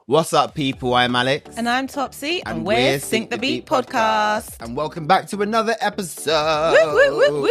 What's up, people? I'm Alex. And I'm Topsy. And we're Sync the Beat Podcast. And welcome back to another episode. Woo, woo, woo, woo.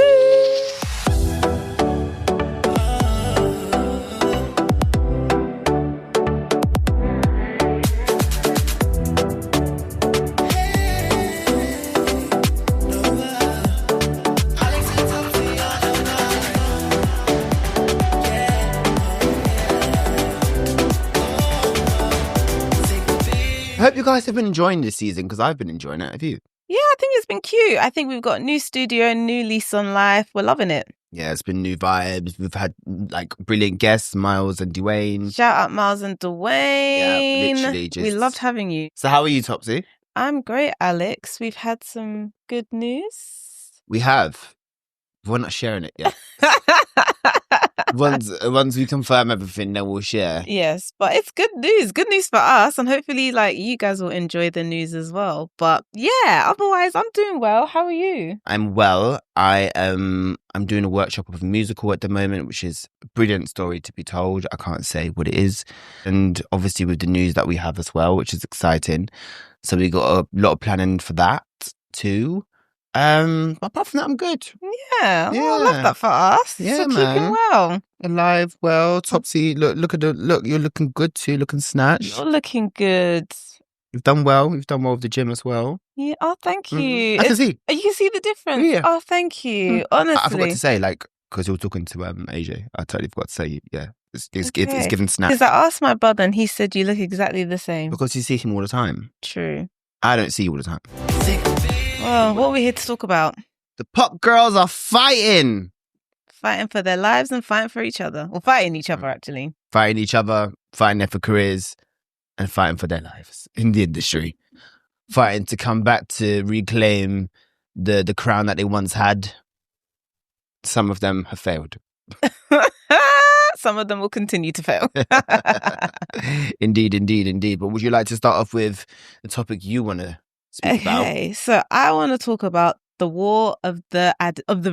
I hope you guys have been enjoying this season because I've been enjoying it. Have you? Yeah, I think it's been cute. I think we've got a new studio, new lease on life. We're loving it. Yeah, it's been new vibes. We've had like brilliant guests, Miles and Dwayne. Shout out Miles and Dwayne. Yeah, literally just... We loved having you. So how are you, Topsy? I'm great, Alex. We've had some good news. We have. We're not sharing it yet. Once we confirm everything, then we'll share. Yes, but it's good news. Good news for us, and hopefully, like, you guys will enjoy the news as well. But yeah, otherwise, I'm doing well. How are you? I'm well. I'm doing a workshop of a musical at the moment, which is a brilliant story to be told. I can't say what it is, and obviously with the news that we have as well, which is exciting. So we got a lot of planning for that too. But apart from that, I'm good. Yeah, I love that for us. Yeah, so man. Keeping well. Alive, well, Topsy. Look at you're looking good too. Looking snatched. You're looking good. You've done well. You've done well with the gym as well. Yeah. Oh, thank you. I can see. You can see the difference. Yeah. Oh, thank you. Honestly, I forgot to say, like, because you were talking to AJ. I totally forgot to say, yeah, it's given snatch. Because I asked my brother, and he said you look exactly the same. Because you see him all the time. True. I don't see you all the time. Well, what are we here to talk about? The pop girls are fighting. Fighting for their lives and fighting for each other. Or fighting each other, actually. Fighting each other, fighting there for careers, and fighting for their lives in the industry. Fighting to come back to reclaim the crown that they once had. Some of them have failed. Some of them will continue to fail. Indeed. But would you like to start off with the topic you want to speak about? Okay, so I want to talk about the war of the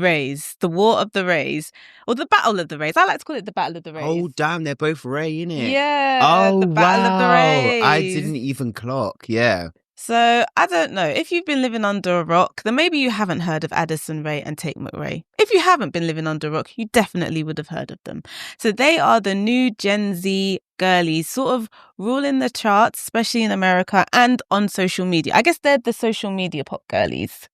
Rays. The war of the Rays. Or the battle of the Rays. I like to call it the battle of the Rays. Oh, damn, they're both Ray, innit? Yeah. Oh, the battle of the Rays. I didn't even clock, yeah. So, I don't know. If you've been living under a rock, then maybe you haven't heard of Addison Rae and Tate McRae. If you haven't been living under a rock, you definitely would have heard of them. So they are the new Gen Z girlies, sort of ruling the charts, especially in America and on social media. I guess they're the social media pop girlies.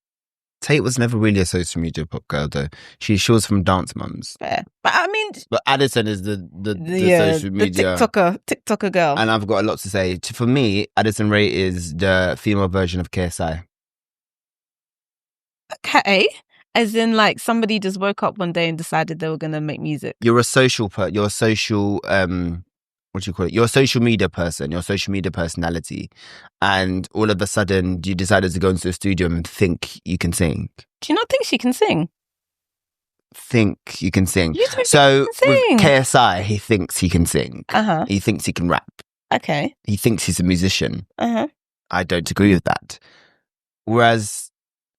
Tate was never really a social media pop girl, though. She was from Dance Mums. Fair. But I mean... But Addison is the social media... The TikToker girl. And I've got a lot to say. For me, Addison Rae is the female version of KSI. Okay. As in, like, somebody just woke up one day and decided they were going to make music. You're a social... You're a social... what do you call it? You're a social media person. You're a social media personality. And all of a sudden, you decided to go into the studio and think you can sing. Do you not think she can sing? Think you can sing. You think so she can sing? With KSI, he thinks he can sing. Uh-huh. He thinks he can rap. Okay. He thinks he's a musician. Uh-huh. I don't agree with that. Whereas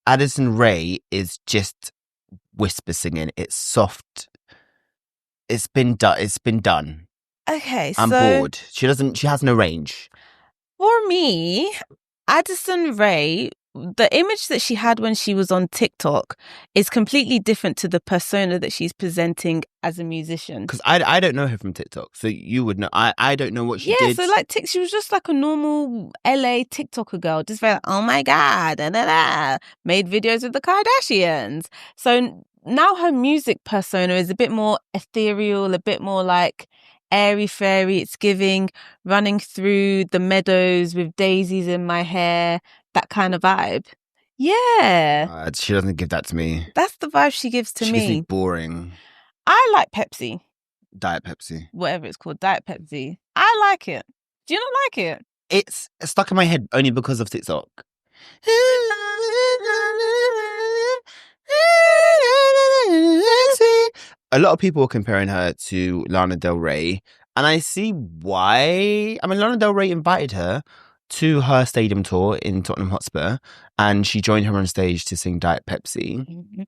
Addison Rae is just whisper singing. It's soft. It's been done. Okay, I'm bored. She has no range. For me, Addison Rae, the image that she had when she was on TikTok is completely different to the persona that she's presenting as a musician. Because I don't know her from TikTok, so you would know. I don't know what she did. Yeah, so like she was just like a normal LA TikToker girl, just very like, oh my God, da, da, da. Made videos with the Kardashians. So now her music persona is a bit more ethereal, a bit more like airy fairy. It's giving running through the meadows with daisies in my hair, that kind of vibe. Yeah. She doesn't give that to me. That's the vibe she gives to She me. gives me boring. I like Pepsi. Diet Pepsi. Whatever it's called, Diet Pepsi. I like it. Do you not like it? It's stuck in my head only because of TikTok. A lot of people are comparing her to Lana Del Rey, and I see why. I mean, Lana Del Rey invited her to her stadium tour in Tottenham Hotspur, and she joined her on stage to sing Diet Pepsi. Mm-hmm.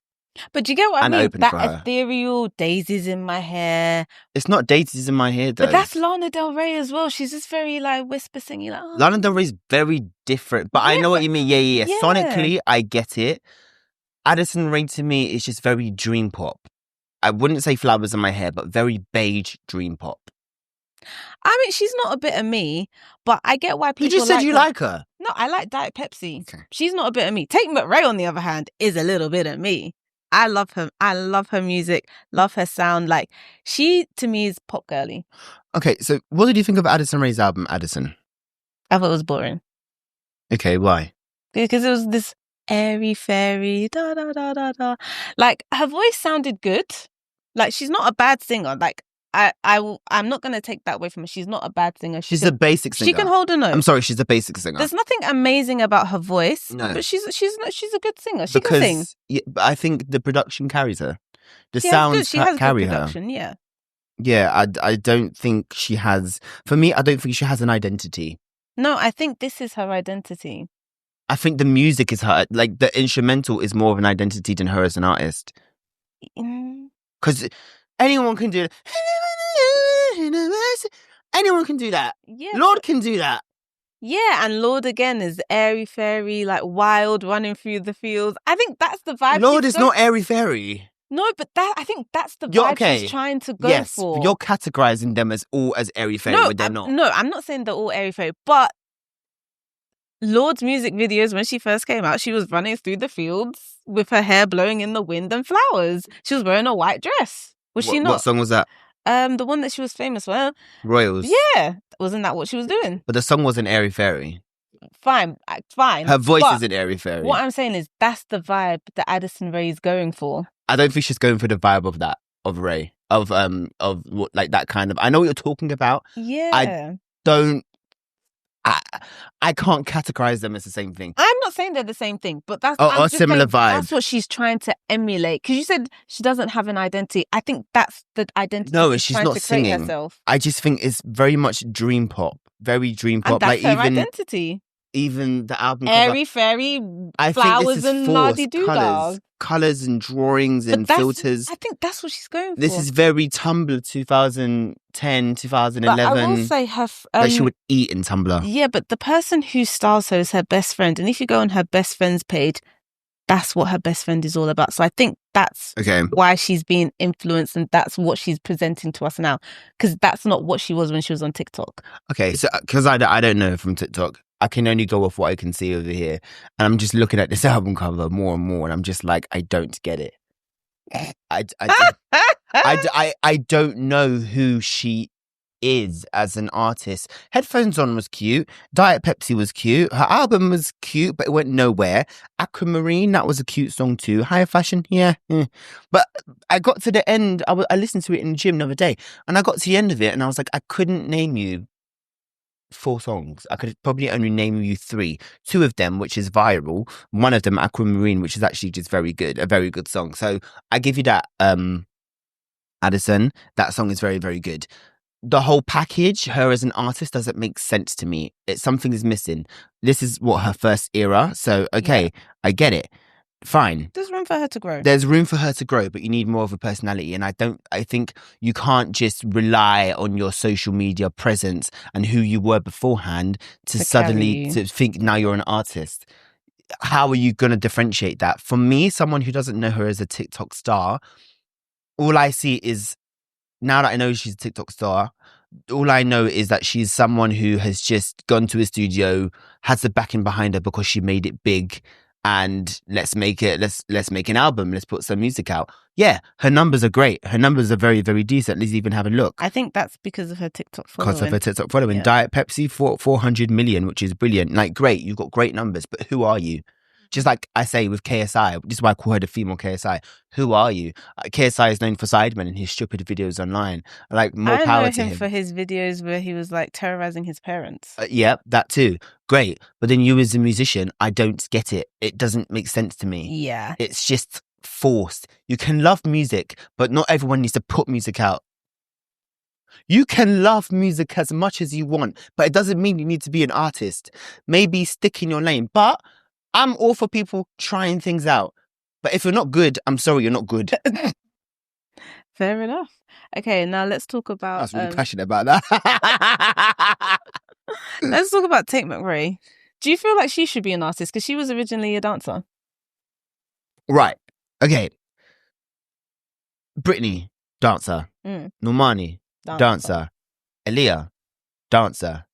But do you get what I and mean? open That for her. ethereal daisies in my hair. It's not daisies in my hair though. But that's Lana Del Rey as well. She's just very like whisper singing, like, oh. Lana Del Rey's very different, but I know what you mean. Yeah. Sonically, I get it. Addison Rae to me is just very dream pop. I wouldn't say flowers in my hair, but very beige dream pop. I mean, she's not a bit of me, but I get why people. You just said you like her. No, I like Diet Pepsi. Okay. She's not a bit of me. Tate McRae, on the other hand, is a little bit of me. I love her. I love her music. Love her sound. Like, she to me is pop girly. Okay, so what did you think of Addison Rae's album, Addison? I thought it was boring. Okay, why? Because it was this airy fairy da da da da da. Like, her voice sounded good. Like, she's not a bad singer. Like, I'm not gonna take that away from her. She's not a bad singer. She's a basic singer. She can hold a note. I'm sorry, she's a basic singer. There's nothing amazing about her voice. No. But she's a good singer. She can sing. Yeah, but I think the production carries her. The She sounds has carry good her. production, yeah. Yeah, I don't think she has. For me, I don't think she has an identity. No, I think this is her identity. I think the music is her. Like, the instrumental is more of an identity than her as an artist. Because anyone can do it. Anyone can do that. Yeah. Lorde can do that. Yeah, and Lorde again is airy fairy, like wild, running through the fields. I think that's the vibe. Lorde is not airy fairy. No, but I think that's the vibe she's trying to go for. Yes, you're categorizing them as all as airy fairy, but they're not. No, I'm not saying they're all airy fairy, but Lorde's music videos, when she first came out, she was running through the fields with her hair blowing in the wind and flowers. She was wearing a white dress. Was she not? What song was that? The one that she was famous for. Royals. Yeah. Wasn't that what she was doing? But the song wasn't airy fairy. Fine. Her voice isn't airy fairy. What I'm saying is that's the vibe that Addison Rae is going for. I don't think she's going for the vibe of that, of Rae. Of like that kind of. I know what you're talking about. Yeah. I can't categorize them as the same thing. I'm not saying they're the same thing, but that's a similar vibe. That's what she's trying to emulate. Because you said she doesn't have an identity. I think that's the identity. No, she's not singing. Herself. I just think it's very much dream pop, very dream pop. And that's like her identity. Even the album airy fairy flowers and lardy doo colors and drawings and filters. I think that's what she's going for. This is very Tumblr 2010, 2011. But I will say her like she would eat in Tumblr. Yeah, but the person who styles her is her best friend, and if you go on her best friend's page, that's what her best friend is all about. So I think that's why she's being influenced, and that's what she's presenting to us now, because that's not what she was when she was on TikTok. Okay, so because I don't know from TikTok. I can only go off what I can see over here. And I'm just looking at this album cover more and more. And I'm just like, I don't get it. I don't know who she is as an artist. Headphones On was cute. Diet Pepsi was cute. Her album was cute, but it went nowhere. Aquamarine, that was a cute song too. Higher Fashion, yeah. But I got to the end. I listened to it in the gym the other day. And I got to the end of it and I was like, I couldn't name you 4 songs. I could probably only name you 3. 2 of them, which is viral. One of them, Aquamarine, which is actually just very good. A very good song. So I give you that, Addison. That song is very, very good. The whole package, her as an artist, doesn't make sense to me. Something is missing. This is what her first era. So, okay, I get it. Fine. There's room for her to grow. There's room for her to grow, but you need more of a personality. And I think you can't just rely on your social media presence and who you were beforehand to suddenly to think now you're an artist. How are you going to differentiate that? For me, someone who doesn't know her as a TikTok star, all I see is, now that I know she's a TikTok star, all I know is that she's someone who has just gone to a studio, has the backing behind her because she made it big. And let's make an album. Let's put some music out. Yeah, her numbers are great. Her numbers are very, very decent. Let's even have a look. I think that's because of her TikTok following. Because of her TikTok following. Yeah. Diet Pepsi, 400 million, which is brilliant. Like, great, you've got great numbers, but who are you? Just like I say with KSI, this is why I call her the female KSI. Who are you? KSI is known for Sidemen and his stupid videos online. Like, more power to him. I know him for his videos where he was like terrorizing his parents. Yeah, that too. Great. But then you as a musician, I don't get it. It doesn't make sense to me. Yeah. It's just forced. You can love music, but not everyone needs to put music out. You can love music as much as you want, but it doesn't mean you need to be an artist. Maybe stick in your lane. But I'm all for people trying things out. But if you're not good, I'm sorry, you're not good. Fair enough. Okay, now let's talk about. I was really passionate about that. Let's talk about Tate McRae. Do you feel like she should be an artist? Because she was originally a dancer. Right. Okay. Britney, dancer. Normani, dancer. Aaliyah, dancer.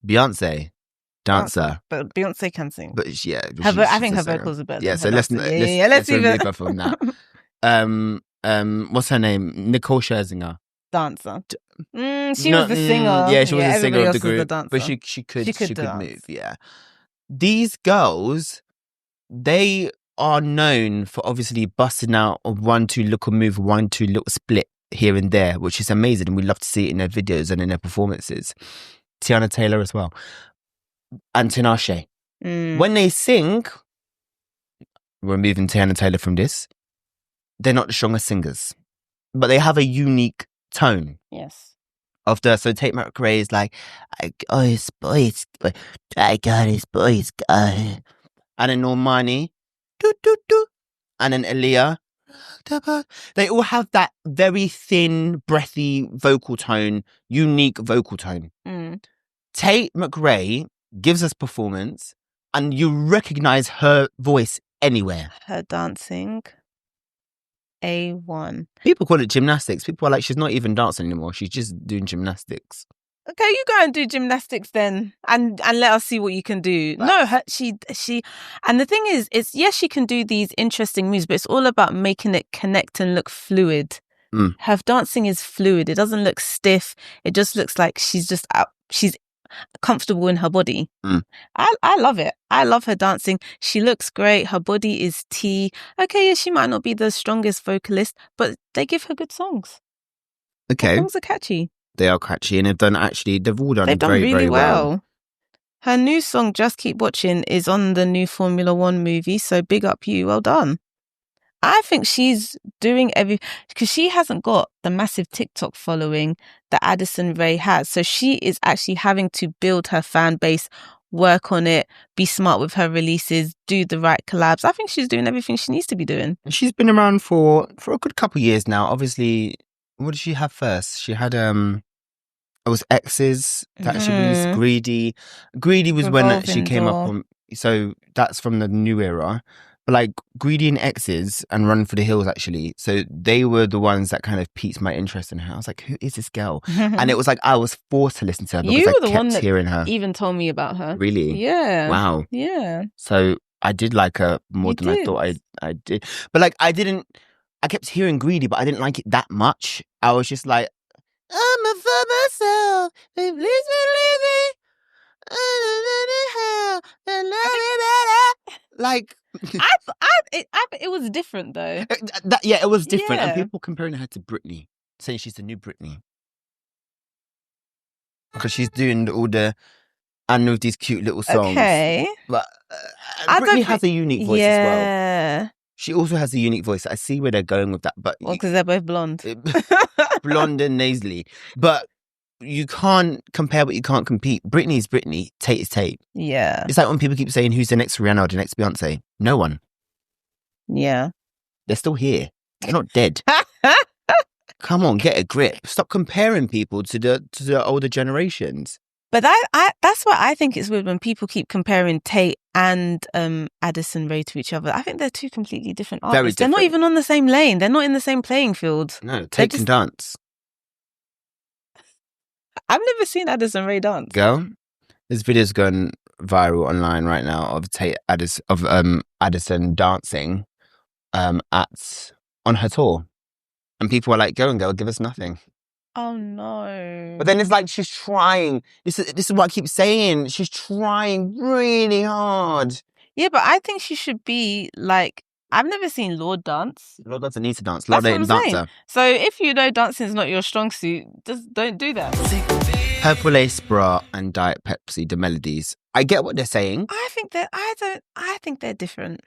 Beyonce, dancer. But Beyonce can sing. But yeah, I think her vocals are better. Yeah, so let's remove her from that. What's her name? Nicole Scherzinger. Dancer. She was the singer. Yeah, she was the singer of the group. But she could dance. move, yeah. These girls, they are known for obviously busting out a 1-2 look or move, 1-2 little split here and there, which is amazing. And we love to see it in their videos and in their performances. Tiana Taylor as well. And Tinashe. When they sing, we're removing Tiana Taylor from this, they're not the strongest singers. But they have a unique tone. Yes. So Tate McRae is like, I got his boys, And then Normani, do, do, do. And then Aaliyah, they all have that very thin, breathy vocal tone, unique vocal tone. Tate McRae gives us performance and you recognize her voice anywhere. Her dancing, A1. People call it gymnastics. People are like, she's not even dancing anymore. She's just doing gymnastics. Okay, you go and do gymnastics then, and let us see what you can do. No, she, and the thing is, it's yes, she can do these interesting moves, but it's all about making it connect and look fluid. Her dancing is fluid. It doesn't look stiff. It just looks like she's just out. She's comfortable in her body. I love it. I love her dancing. She looks great. Her body is tea. Okay, yeah, she might not be the strongest vocalist, but they give her good songs. Okay, her songs are catchy. They are catchy, and they've all done very, really very well. Her new song, Just Keep Watching, is on the new Formula One movie, so big up you. Well done. I think she's doing because she hasn't got the massive TikTok following that Addison Rae has. So she is actually having to build her fan base, work on it, be smart with her releases, do the right collabs. I think she's doing everything she needs to be doing. She's been around for a good couple of years now. Obviously, what did she have first? She had it was X's that she released. Greedy was when she came up on. So that's from the new era. But like Greedy and X's and Run for the Hills, actually. So they were the ones that kind of piqued my interest in her. I was like, who is this girl? And it was like I was forced to listen to her because you were the I kept one that hearing her. Even told me about her. Really? Yeah. Wow. Yeah. So I did like her more than I thought I did. But like I kept hearing Greedy, but I didn't like it that much. I was just like, I'm a for myself. Please believe me. Like, it was different though. It was different, and people comparing her to Britney, saying she's the new Britney because she's doing all the and with these cute little songs. Okay, but Britney has a unique voice as well. Yeah, she also has a unique voice. I see where they're going with that, but because they're both blonde, blonde and nasally, but. You can't compare what you can't compete. Britney's Britney, Tate is Tate. Yeah. It's like when people keep saying who's the next Rihanna or the next Beyonce. No one. Yeah. They're still here. They're not dead. Come on, get a grip. Stop comparing people to the older generations. But that's why I think it's weird when people keep comparing Tate and Addison Rae to each other. I think they're two completely different artists. Very different. They're not even on the same lane. They're not in the same playing field. No, Tate can dance. I've never seen Addison Rae dance. Girl, this video's going viral online right now of Addison dancing on her tour, and people are like, "Go and girl, give us nothing." Oh no! But then it's like she's trying. This is what I keep saying. She's trying really hard. Yeah, but I think she should be like. I've never seen Lorde dance. Lorde doesn't need to dance. Lorde ain't a dancer. So if you know dancing is not your strong suit, just don't do that. Purple Lace Bra and Diet Pepsi, the melodies. I get what they're saying. I think they're different.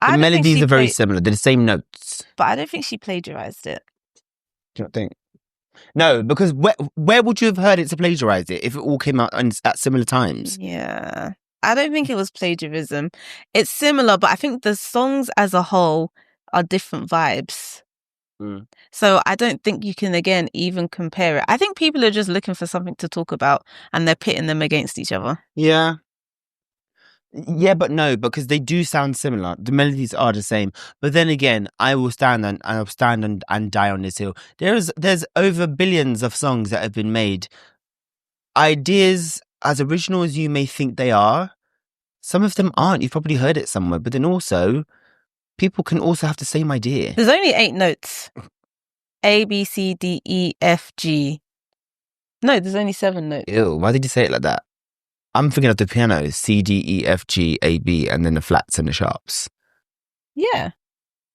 The melodies are very similar. They're the same notes. But I don't think she plagiarized it. Do you not think? No, because where would you have heard it to plagiarize it if it all came out at similar times? Yeah. I don't think it was plagiarism. It's similar, but I think the songs as a whole are different vibes. So I don't think you can, again, even compare it. I think people are just looking for something to talk about and they're pitting them against each other. Yeah. Yeah, but no, because they do sound similar. The melodies are the same. But then again, I will stand and die on this hill. There's over billions of songs that have been made. Ideas as original as you may think they are, some of them aren't. You've probably heard it somewhere. But then also, people can also have the same idea. There's only 8 notes. A, B, C, D, E, F, G. No, there's only 7 notes. Ew, why did you say it like that? I'm thinking of the piano, C, D, E, F, G, A, B, and then the flats and the sharps. Yeah.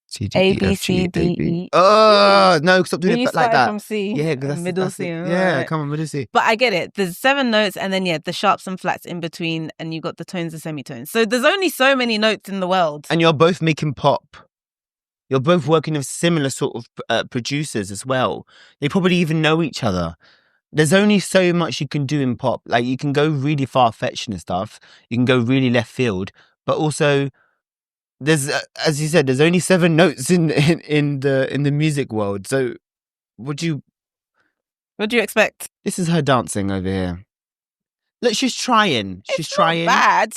C, D, A, E, B, F, G, C, D, A, B. E. Oh, no, stop doing You it like started that. from C. Yeah, because that's middle that's C. Yeah, right. come on, middle C. But I get it. There's 7 notes and then, the sharps and flats in between, and you got the tones and semitones. So there's only so many notes in the world. And you're both making pop. You're both working with similar sort of producers as well. They probably even know each other. There's only so much you can do in pop. Like, you can go really far-fetched and stuff. You can go really left field. But also, there's, as you said, there's only 7 notes in the music world. So, what do you expect? This is her dancing over here. Look, she's trying. She's trying. Not bad.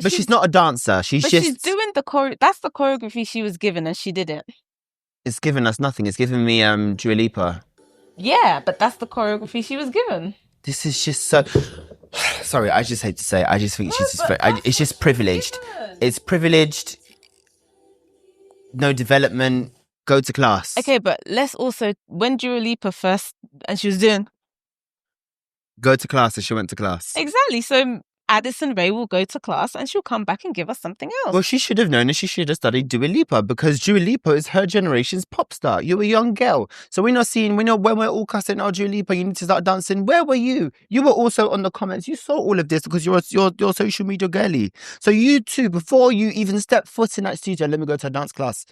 But she's not a dancer. She's doing the That's the choreography she was given, and she did it. It's given us nothing. It's given me Dua Lipa. Yeah, but that's the choreography she was given. This is just so. Sorry, I just hate to say it. I just think she's just it's just privileged. It's privileged. No development. Go to class. Okay, but let's also, when Dua Lipa first, and she was doing. Go to class, and she went to class. Exactly. So Addison Rae will go to class and she'll come back and give us something else. Well, she should have known, and she should have studied Dua Lipa, because Dua Lipa is her generation's pop star. You're a young girl. So when we're all cussing, oh, Dua Lipa, you need to start dancing. Where were you? You were also on the comments. You saw all of this because you're social media girly. So you too, before you even step foot in that studio, let me go to a dance class.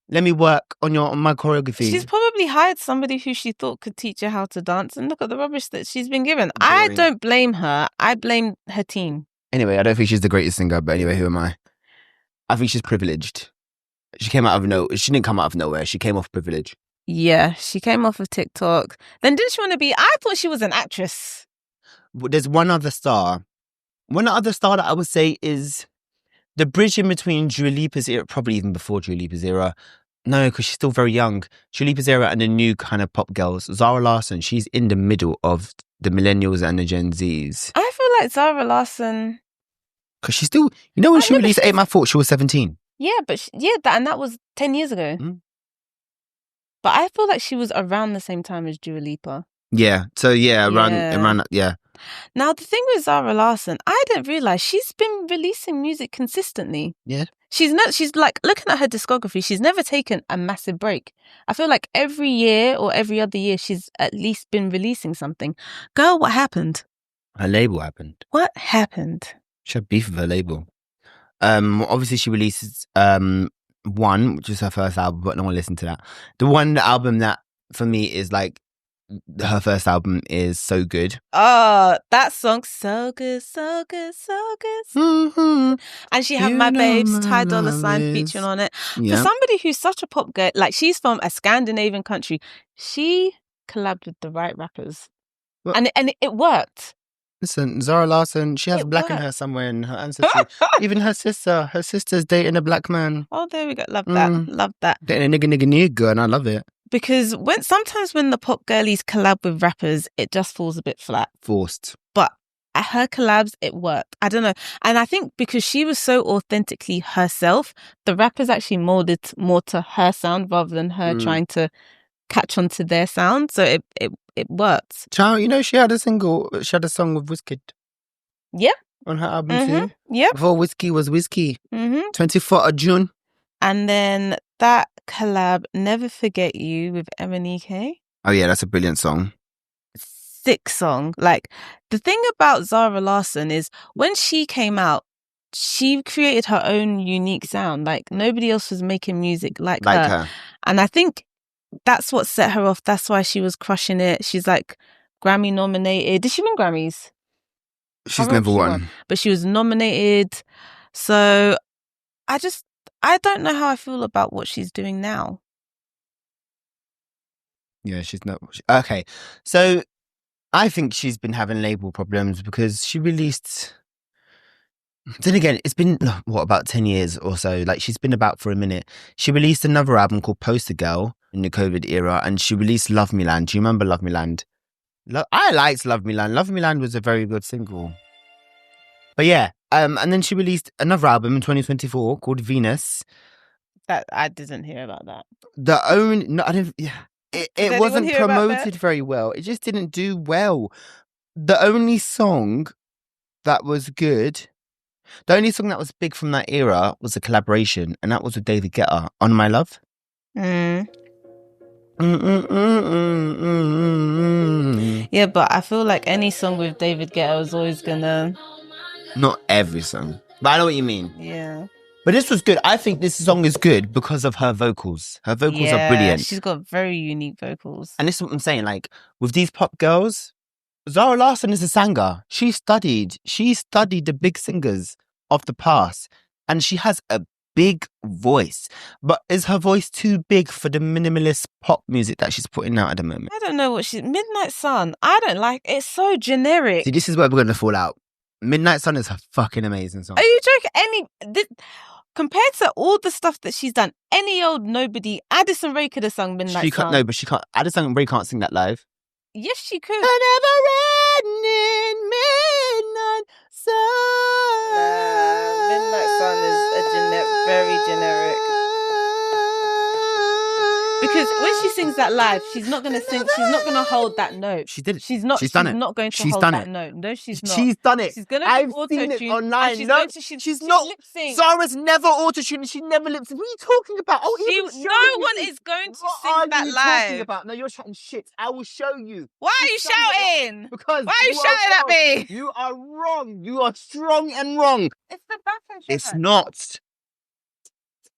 Let me work on my choreography. She's probably hired somebody who she thought could teach her how to dance, and look at the rubbish that she's been given. I don't blame her. I blame her team. Anyway, I don't think she's the greatest singer, but anyway, who am I? I think she's privileged. She didn't come out of nowhere. She came off privilege. Yeah, she came off of TikTok. Then didn't she want to be... I thought she was an actress. There's one other star. One other star that I would say is the bridge in between Dua Lipa's era, probably even before Dua Lipa's era. No, because she's still very young. Dua Lipa's era and the new kind of pop girls. Zara Larsson, she's in the middle of the millennials and the Gen Zs. I feel like Zara Larsson... Because she's still... You know when she released Ain't My Fault, she was 17. Yeah, but that was 10 years ago. But I feel like she was around the same time as Dua Lipa. Yeah, so around. Now, the thing with Zara Larsson, I didn't realise she's been releasing music consistently. Yeah. She's like, looking at her discography, she's never taken a massive break. I feel like every year or every other year, she's at least been releasing something. Girl, what happened? Her label happened. What happened? She had beef with her label. Obviously she releases One, which is her first album, but no one listened to that. The one album that for me is like her first album is So Good. Oh, that song, so good, so good, so good. Mm-hmm. And she had My Babes, Ty Dolla $ign featuring on it. Yeah. For somebody who's such a pop girl, like she's from a Scandinavian country, she collabed with the right rappers. Well, and it worked. Listen, Zara Larsson, she has black in her somewhere in her ancestry. Even her sister's dating a black man. Oh, there we go. Love that. Love that. Dating a nigga, and I love it. Because sometimes when the pop girlies collab with rappers, it just falls a bit flat. Forced. But at her collabs, it worked. I don't know. And I think because she was so authentically herself, the rappers actually molded more to her sound rather than her trying to catch on to their sound. So it worked. Child, you know, she had a song with Wizkid. Yeah. On her album too. Yeah. Before Whiskey was Whiskey. 24th of June. And then that collab, Never Forget You with MNEK. Oh yeah, that's a brilliant song. Sick song. Like, the thing about Zara Larsson is when she came out, she created her own unique sound. Like, nobody else was making music like her. And I think that's what set her off. That's why she was crushing it. She's like Grammy nominated. Did she win Grammys? She's remember never if she won. but she was nominated. So I don't know how I feel about what she's doing now. Yeah, she's not. Okay, so I think she's been having label problems because she released. Then again, it's been what, about 10 years or so. Like, she's been about for a minute. She released another album called Poster Girl in the COVID era, and she released Love Me Land. Do you remember Love Me Land? I liked Love Me Land. Love Me Land was a very good single. But yeah, and then she released another album in 2024 called Venus. That I didn't hear about that. I didn't. Yeah, Did it anyone wasn't hear about that? promoted very well. It just didn't do well. The only song that was good, the only song that was big from that era was a collaboration, and that was with David Guetta, On My Love. Yeah, but I feel like any song with David Guetta was always gonna. Not every song, but I know what you mean. Yeah. But this was good. I think this song is good because of her vocals. Her vocals are brilliant. She's got very unique vocals. And this is what I'm saying. Like, with these pop girls, Zara Larsson is a singer. She studied the big singers of the past, and she has a big voice. But is her voice too big for the minimalist pop music that she's putting out at the moment? I don't know what Midnight Sun. I don't like. It's so generic. See, this is where we're gonna fall out. Midnight Sun is a fucking amazing song. Are you joking? Compared to all the stuff that she's done, any old nobody, Addison Rae could have sung Midnight Sun. No, but she can't. Addison Rae can't sing that live. Yes, she could. A never-ending midnight sun. Midnight Sun is very generic. Because when she sings that live, she's not gonna sing. She's not gonna hold that note. She did it. She's not. She's done it. Not going to hold that note. No, she's not. She's done it. She's gonna. I've seen it online. She's not. Lip sync. Zara's never auto-tuned. She never lip sync. What are you talking about? Oh, no one is going to sing that live. Talking about? No, you're chatting shit. I will show you. Why are you shouting? Because why are you shouting at me? You are wrong. You are strong and wrong. It's the back and track. It's not.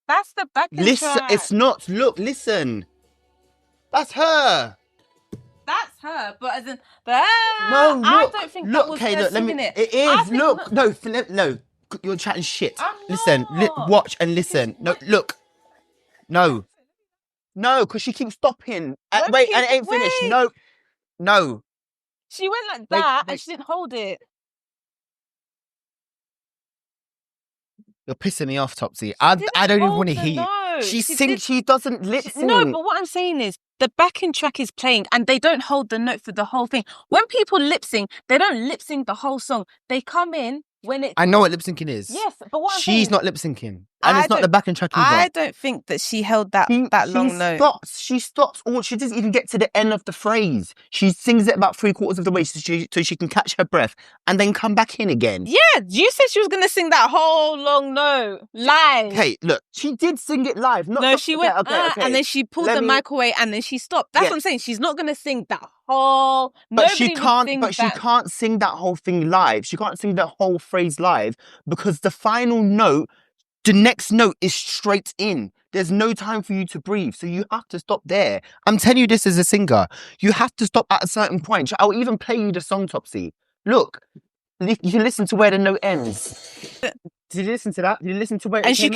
That's the back and listen, track. It's not. Look, listen. That's her. That's her, but as in, no, look, I don't think that was her singing it. It is. Look, no, you're chatting shit. Listen, watch and listen. No, look, no, because she keeps stopping. Wait, and it ain't finished. No. She went like that, and she didn't hold it. You're pissing me off, Topsy. I don't even want to hear you. She doesn't lip sync. No, but what I'm saying is the backing track is playing and they don't hold the note for the whole thing. When people lip sync, they don't lip sync the whole song. They come in when it. I know what lip syncing is. Yes, but what she's not lip syncing, and it's not the backing track either. I don't think that she held that long note. She stops. She doesn't even get to the end of the phrase. She sings it about 3/4 of the way so she can catch her breath and then come back in again. Yeah, you said she was going to sing that whole long note live. Hey, look, she did sing it live. She went, okay. And then she pulled the mic away and then she stopped. That's what I'm saying. She's not going to sing that whole. But she can't sing that whole thing live. She can't sing that whole phrase live because the final note. The next note is straight in. There's no time for you to breathe. So you have to stop there. I'm telling you this as a singer. You have to stop at a certain point. I'll even play you the song, Topsy. Look, you can listen to where the note ends. Did you listen to that? Did you listen to where it ends? And she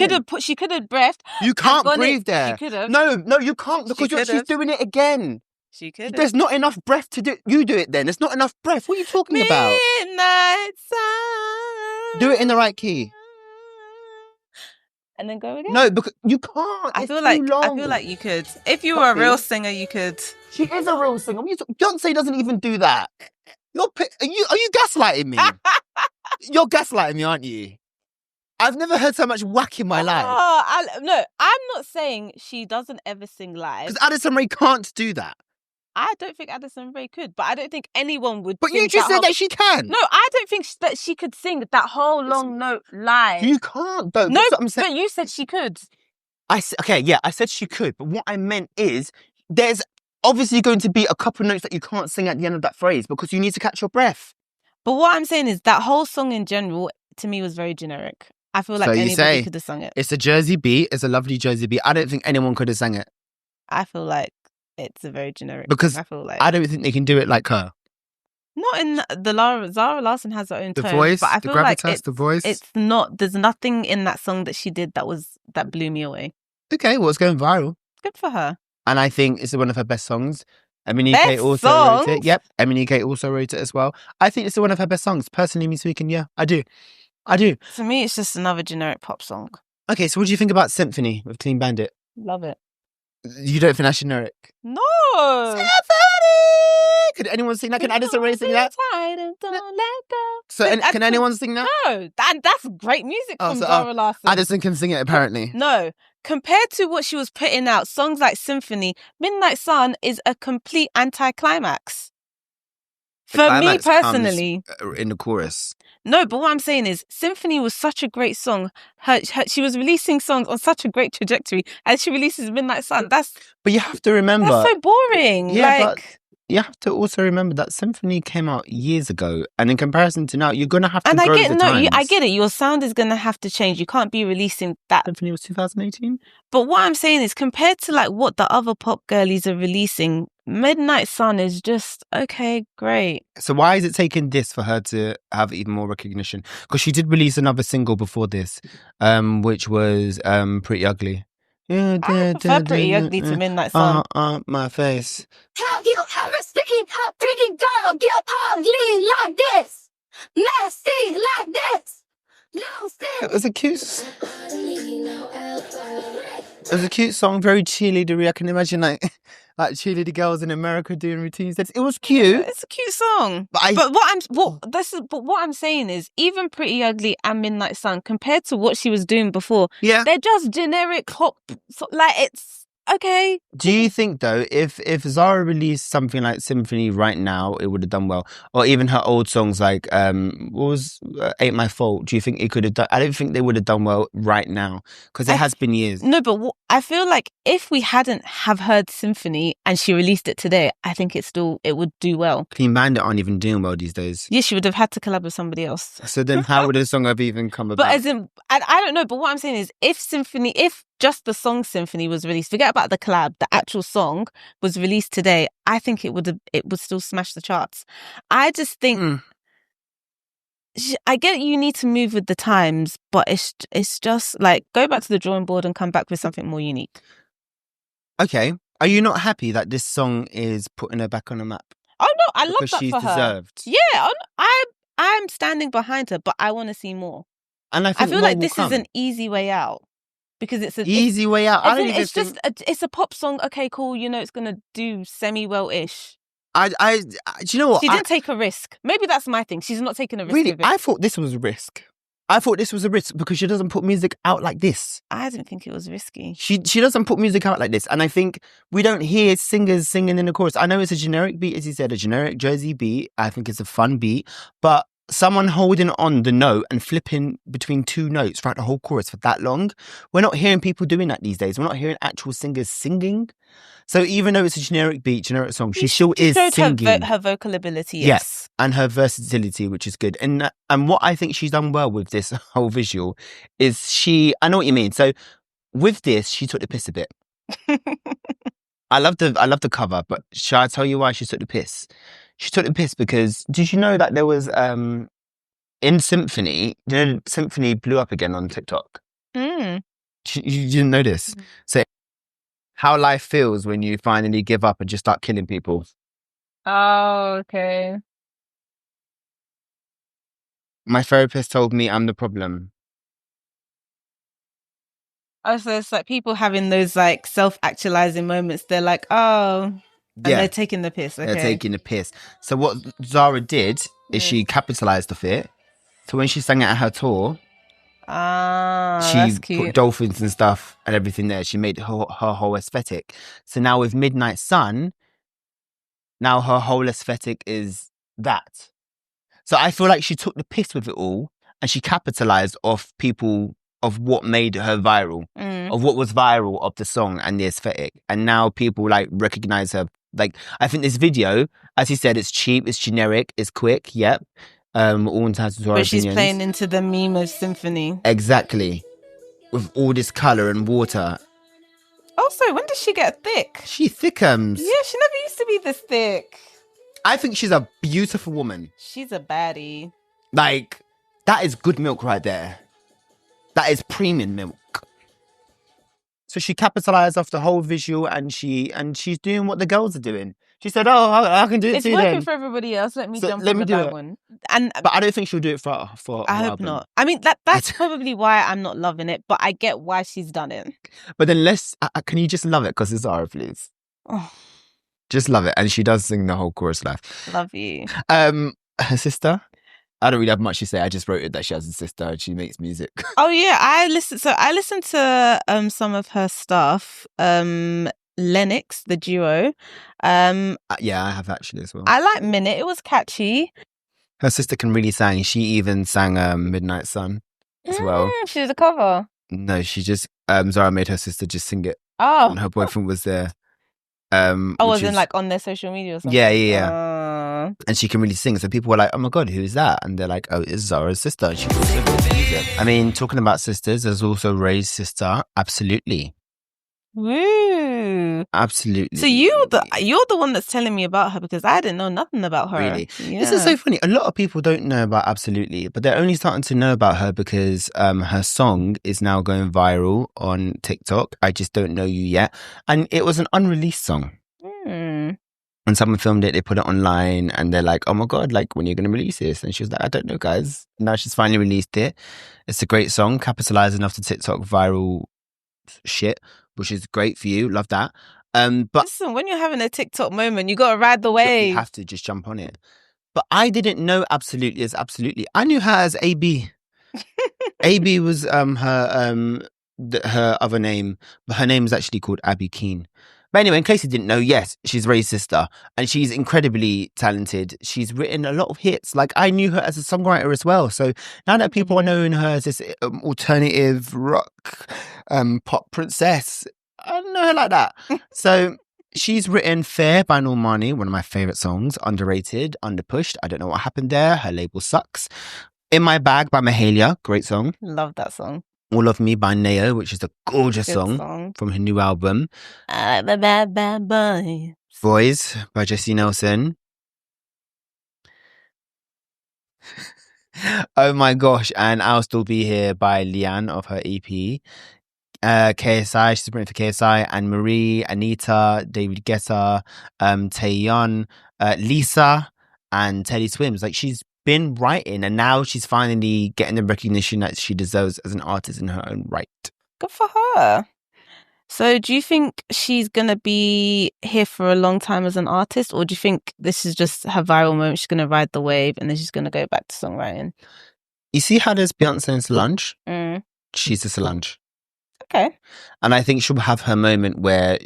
could have breathed. You can't breathe there. She could have. No, you can't because she's doing it again. She could have. There's not enough breath to do it. You do it then. There's not enough breath. What are you talking about? Midnight sun. Do it in the right key. And then go again. No, because you can't. I feel like you could. If you were a real singer, you could. She is a real singer. Beyonce doesn't even do that. Are you gaslighting me? You're gaslighting me, aren't you? I've never heard so much whack in my life. No, I'm not saying she doesn't ever sing live. Because Addison Rae can't do that. I don't think Addison Rae could, but I don't think anyone would. But you just said that she can. No, I don't think that she could sing that whole long note live. You can't, though. No, but you said she could. I said she could, but what I meant is there's obviously going to be a couple notes that you can't sing at the end of that phrase because you need to catch your breath. But what I'm saying is that whole song in general, to me, was very generic. I feel like anybody could have sung it. It's a Jersey beat. It's a lovely Jersey beat. I don't think anyone could have sang it. I feel like it's a very generic. Because I feel like I don't think they can do it like her. Not in Zara Larsson has her own The tone, voice, but I the feel like gravitas, the voice. it's not. There's nothing in that song that she did that blew me away. Okay, well, it's going viral. Good for her. And I think it's one of her best songs. Best Eminike also songs? wrote it. Yep, Eminike also wrote it as well. I think it's one of her best songs. Personally, me speaking, yeah, I do. To me, it's just another generic pop song. Okay, so what do you think about Symphony with Clean Bandit? Love it. You don't think that's generic? No. Symphony! Could anyone sing that? Can Addison Rae sing that? Don't let go. So can anyone sing that? No, that's great music from Zara Larsson. Addison can sing it, apparently. No. Compared to what she was putting out, songs like Symphony, Midnight Sun is a complete anticlimax. For me personally. In the chorus. No, but what I'm saying is Symphony was such a great song. She was releasing songs on such a great trajectory, and she releases Midnight Sun. But you have to remember. That's so boring. Yeah, but you have to also remember that Symphony came out years ago, and in comparison to now, you're gonna have to grow with the times. I get it. Your sound is gonna have to change. You can't be releasing that. Symphony was 2018. But what I'm saying is, compared to like what the other pop girlies are releasing, Midnight Sun is just okay, great. So why is it taking this for her to have even more recognition? Because she did release another single before this, which was Pretty Ugly. I prefer Pretty Ugly to Midnight Sun. My face. Have you ever seen a pretty girl get ugly like this? Nasty like this? It was a cute song, very cheerleadery. I can imagine like cheerleader girls in America doing routines. It was cute. It's a cute song. But what I'm saying is, even Pretty Ugly and Midnight Sun, compared to what she was doing before, they're just generic pop. Like, it's okay. Do you think though, if Zara released something like Symphony right now, it would have done well? Or even her old songs like what was Ain't My Fault? Do you think it could have done? I don't think they would have done well right now because it has been years. No, but I feel like if we hadn't have heard Symphony and she released it today, I think it would do well. Clean Bandit aren't even doing well these days. Yeah, she would have had to collab with somebody else. So then how would the song have even come about? But as in, I don't know, but what I'm saying is if just the song Symphony was released, forget about the collab, the actual song was released today, I think it would still smash the charts. I just think I get you need to move with the times, but it's just like go back to the drawing board and come back with something more unique. Okay. Are you not happy that this song is putting her back on the map? Oh no, I love that for her. Because she's deserved. Yeah, I'm standing behind her, but I want to see more. And I feel like this is an easy way out. Because it's an easy way out. It's a pop song. Okay, cool. You know, it's gonna do semi-well-ish. Do you know what? She didn't take a risk. Maybe that's my thing. She's not taking a risk. Really, with it. I thought this was a risk. Because she doesn't put music out like this. I didn't think it was risky. She doesn't put music out like this, and I think we don't hear singers singing in the chorus. I know it's a generic beat, as you said, a generic Jersey beat. I think it's a fun beat, but someone holding on the note and flipping between two notes throughout the whole chorus for that long, we're not hearing people doing that these days. We're not hearing actual singers singing. So even though it's a generic beat, generic song, she still is singing. Her vocal ability, yes, and her versatility, which is good. And what I think she's done well with this whole visual is I know what you mean. So with this, she took the piss a bit. I love the cover, but shall I tell you why she took the piss? She took the piss because did you know that there was in Symphony, Symphony blew up again on TikTok. You didn't know this? So how life feels when you finally give up and just start killing people. Oh, okay. My therapist told me I'm the problem. Oh, so it's like people having those like self-actualizing moments. They're like, oh, and they're taking the piss. Okay. They're taking the piss. So what Zara did is she capitalized off it. So when she sang it at her tour, that's cute. Put dolphins and stuff and everything there. She made her whole aesthetic. So now with Midnight Sun, now her whole aesthetic is that. So I feel like she took the piss with it all and she capitalized off people of what made her viral, of what was viral of the song and the aesthetic. And now people like recognize her. Like, I think this video, as you said, it's cheap, it's generic, it's quick. Yep. All entitled to our opinions. But she's playing into the meme of Symphony. Exactly. With all this colour and water. Also, when does she get thick? She thickums. Yeah, she never used to be this thick. I think she's a beautiful woman. She's a baddie. Like, that is good milk right there. That is premium milk. So she capitalized off the whole visual, and she's doing what the girls are doing. She said, "Oh, I can do it It's too." working then for everybody else. Let me So jump let on me the do it. bandwagon. And But I don't think she'll do it for I hope album. not. I mean, that's probably why I'm not loving it. But I get why she's done it. But then can you just love it? Because it's Zara, please. Oh, Just love it. And she does sing the whole chorus live. love you. Her sister, I don't really have much to say. I just wrote it that she has a sister and she makes music. Oh yeah, I listened to some of her stuff. Lennox, the duo. Yeah, I have actually as well. I like Minute. It was catchy. Her sister can really sing. She even sang Midnight Sun as well. She did a cover. No, she just Zara made her sister just sing it. Oh, And her boyfriend was there. was in like on their social media or something. Yeah. And she can really sing. So people were like, "Oh my god, who is that?" And they're like, "Oh, it's Zara's sister." And she also makes music. I mean, talking about sisters, there's also Ray's sister. Absolutely. Woo. Absolutely. So you're the one that's telling me about her, because I didn't know nothing about her. Really? Yeah. This is so funny. A lot of people don't know about Absolutely, but they're only starting to know about her because her song is now going viral on TikTok. I Just Don't Know You Yet. And it was an unreleased song. When someone filmed it, they put it online and they're like, "Oh my god, like, when are you going to release this?" And she was like, "I don't know, guys." Now she's finally released it. It's a great song, capitalizing off the TikTok viral shit, which is great for you. Love that. But Listen, when you're having a TikTok moment, you got to ride the wave. you have to just jump on it. But I didn't know Absolutely as Absolutely. I knew her as AB. AB was her other name, but her name is actually called Abby Keane. But anyway, in case you didn't know, yes, she's Ray's sister, and she's incredibly talented. She's written a lot of hits. Like, I knew her as a songwriter as well. So now that people are knowing her as this alternative rock pop princess, I don't know her like that. So she's written Fair by Normani, one of my favourite songs. Underrated, underpushed. I don't know what happened there. Her label sucks. In My Bag by Mahalia, great song. Love that song. All of Me by Neo, which is a gorgeous song from her new album. I like the bad, bad boy. Boys by Jessie Nelson. Oh my gosh. And I'll Still Be Here by Leigh-Anne of her EP. KSI, she's written for KSI, Anne Marie, Anita, David Guetta, Taeyeon, Lisa, and Teddy Swims. Like, she's been writing, and now she's finally getting the recognition that she deserves as an artist in her own right. Good for her. So do you think she's going to be here for a long time as an artist, or do you think this is just her viral moment? She's going to ride the wave and then she's going to go back to songwriting? You see how there's Beyonce and Solange? She's a Solange. Okay. And I think she'll have her moment where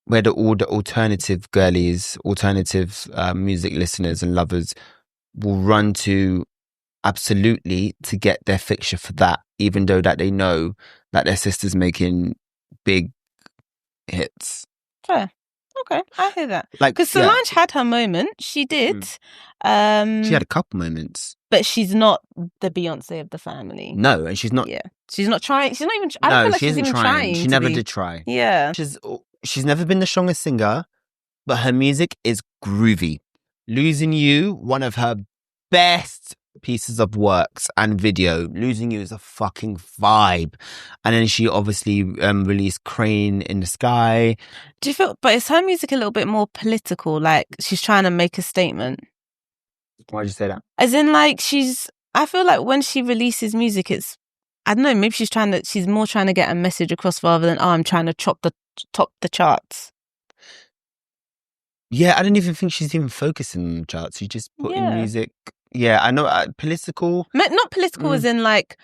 all the alternative girlies, alternative music listeners and lovers will run to Absolutely to get their fixture for that, even though that they know that their sister's making big hits. Fair. Okay, I hear that. Like, because Solange had her moment. She did. She had a couple moments. But she's not the Beyonce of the family. No, and she's not. Yeah. She's not trying. She's not even. I don't feel like she's even trying. She never did try. Yeah. She's never been the strongest singer, but her music is groovy. Losing You, one of her best pieces of works and video. Losing You is a fucking vibe. And then she obviously released Crane in the Sky. Do you feel, but is her music a little bit more political? Like, she's trying to make a statement? Why'd you say that? As in, like, I feel like when she releases music, it's, I don't know, maybe she's more trying to get a message across rather than, I'm trying to top the charts. Yeah, I don't even think she's even focusing on the charts. She just put in music. Yeah, I know, political. Not political as in, like,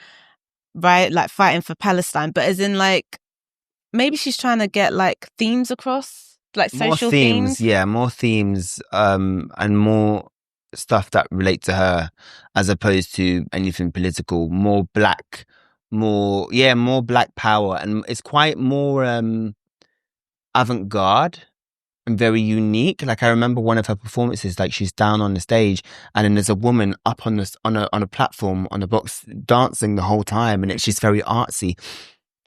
right, like fighting for Palestine, but as in, like, maybe she's trying to get, like, themes across, like social themes. Yeah, more themes and more stuff that relate to her as opposed to anything political. More black power. And it's quite more avant-garde and very unique. Like, I remember one of her performances, like, she's down on the stage and then there's a woman up on a platform on the box dancing the whole time, and it's just very artsy.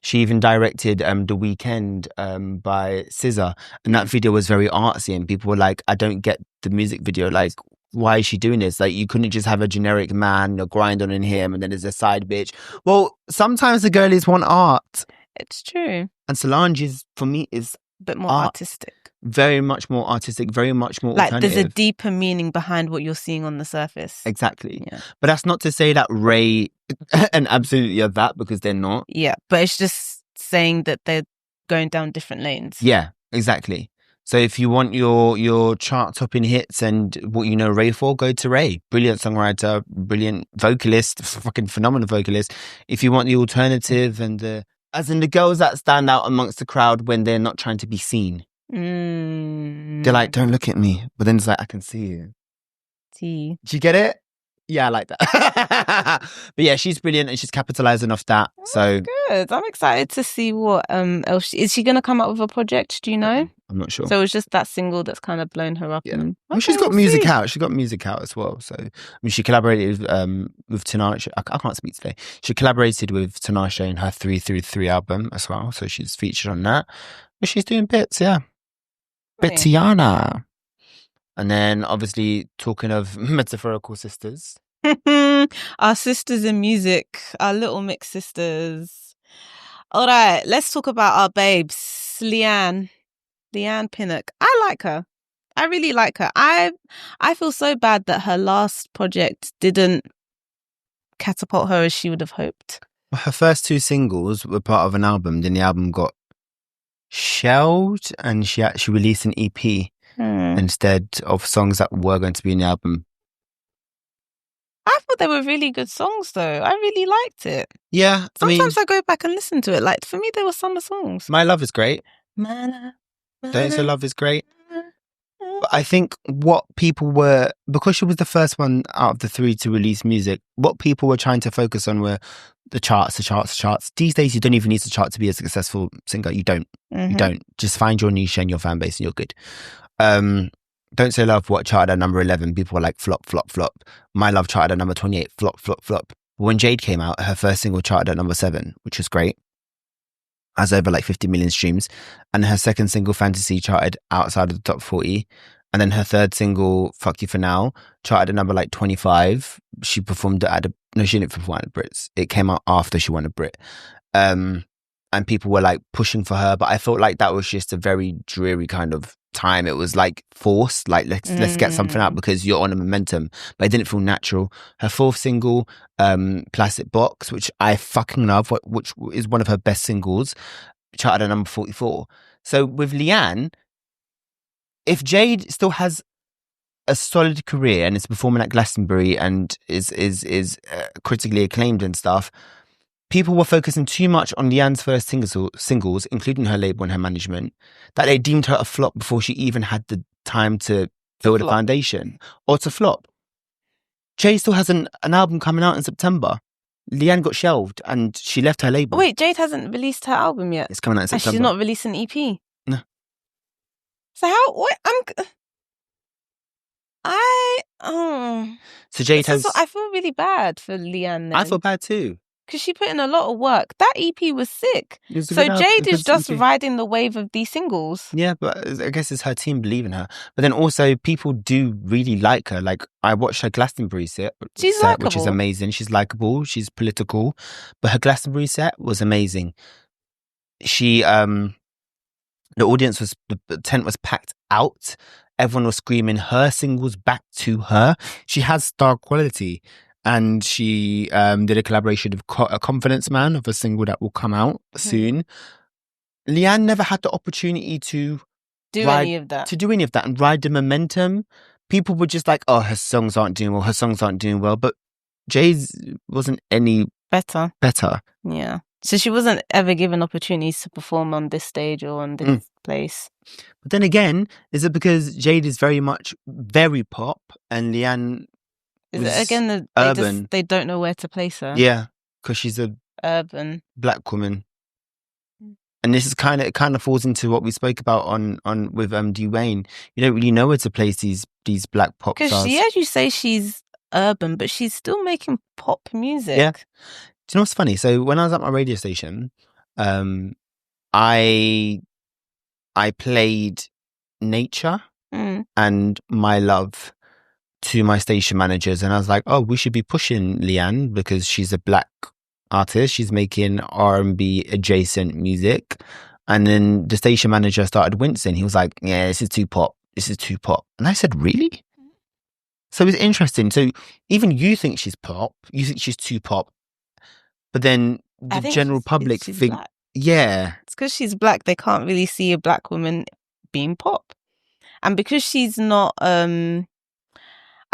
She even directed The Weekend by SZA, and that video was very artsy, and people were like, I don't get the music video, like, why is she doing this? Like, you couldn't just have a generic man, grind on in him, and then there's a side bitch. Well, sometimes the girlies want art. It's true. And Solange is, for me, is A bit more art. artistic. Very much more artistic, very much more Like, alternative. there's a deeper meaning behind what you're seeing on the surface. Exactly. Yeah. But that's not to say that Ray and Absolutely are that, because they're not. Yeah, but it's just saying that they're going down different lanes. Yeah, exactly. So if you want your chart-topping hits and what you know Ray for, go to Ray. Brilliant songwriter, brilliant vocalist, fucking phenomenal vocalist. If you want the alternative and the girls that stand out amongst the crowd when they're not trying to be seen. They're like, don't look at me. But then it's like, I can see you. See. Do you get it? Yeah, I like that. But yeah, she's brilliant and she's capitalizing off that. So Good. I'm excited to see what else is she going to come up with a project? Do you know? I'm not sure. So it was just that single that's kind of blown her up. Yeah. And, Well, she's got music out. She's got music out as well. So I mean, she collaborated with Tinashe. I can't speak today. She collaborated with Tinashe in her 333 album as well. So she's featured on that. But she's doing bits, yeah. Bitiana. And then obviously talking of metaphorical sisters. Our sisters in music, our little mix sisters. All right, let's talk about our babes. Leigh-Anne Pinnock. I like her. I really like her. I feel so bad that her last project didn't catapult her as she would have hoped. Her first two singles were part of an album. Then the album got shelved and she actually released an EP instead of songs that were going to be in the album. I thought they were really good songs though. I really liked it. Yeah. Sometimes I go back and listen to it. Like, for me, they were summer songs. My Love is great. Don't Don't Say Love is great. But I think what people were, because she was the first one out of the three to release music, what people were trying to focus on were the charts. These days, you don't even need to chart to be a successful singer. You don't. You don't. Just find your niche and your fan base and you're good. Don't Say Love, what charted at number 11, people were like, flop, flop, flop. My Love charted at number 28, flop, flop, flop. When Jade came out, her first single charted at number 7, which was great. Has over like 50 million streams. And her second single, Fantasy, charted outside of the top 40. And then her third single, Fuck You For Now, charted at number like 25. She performed no, she didn't perform at the Brits. It came out after she won a Brit. And people were like pushing for her. But I felt like that was just a very dreary kind of time. It was like forced, like let's get something out because you're on a momentum. But it didn't feel natural. Her fourth single, Plastic Box, which I fucking love, which is one of her best singles, charted at number 44. So with Leigh-Anne, if Jade still has a solid career and is performing at Glastonbury and is critically acclaimed and stuff, people were focusing too much on Leigh-Anne's first singles, including her label and her management, that they deemed her a flop before she even had the time to build a foundation or to flop. Jade still has an album coming out in September. Leigh-Anne got shelved and she left her label. Wait, Jade hasn't released her album yet? It's coming out in September. And she's not released an EP? No. So how... What? So Jade has... I feel really bad for Leigh-Anne then. I feel bad too. Because she put in a lot of work. That EP was sick. So Jade is just riding the wave of these singles. Yeah, but I guess it's her team believing her. But then also people do really like her. Like, I watched her Glastonbury set, which is amazing. She's likable. She's political. But her Glastonbury set was amazing. She, the audience was, the tent was packed out. Everyone was screaming her singles back to her. She has star quality. And she did a collaboration with a Confidence Man of a single that will come out soon. Leigh-Anne never had the opportunity to do any of that and ride the momentum. People were just like, oh, her songs aren't doing well. But Jay's wasn't any better. Yeah. So she wasn't ever given opportunities to perform on this stage or on this place. But then again, is it because Jade is very pop and Leigh-Anne... Is it again urban? They don't know where to place her. Yeah, because she's a urban black woman, and this is kind of falls into what we spoke about on with Dwayne. You don't really know where to place these black pop stars. Because as you say, she's urban, but she's still making pop music. Yeah. Do you know what's funny? So when I was at my radio station, I played Nature and My Love to my station managers, and I was like, oh, we should be pushing Leigh-Anne because she's a black artist. She's making R&B adjacent music. And then the station manager started wincing. He was like, yeah, this is too pop. This is too pop. And I said, really? So it's interesting. So even you think she's pop, you think she's too pop, but then the general public she's think, black. yeah. It's because she's black. They can't really see a black woman being pop. And because she's not,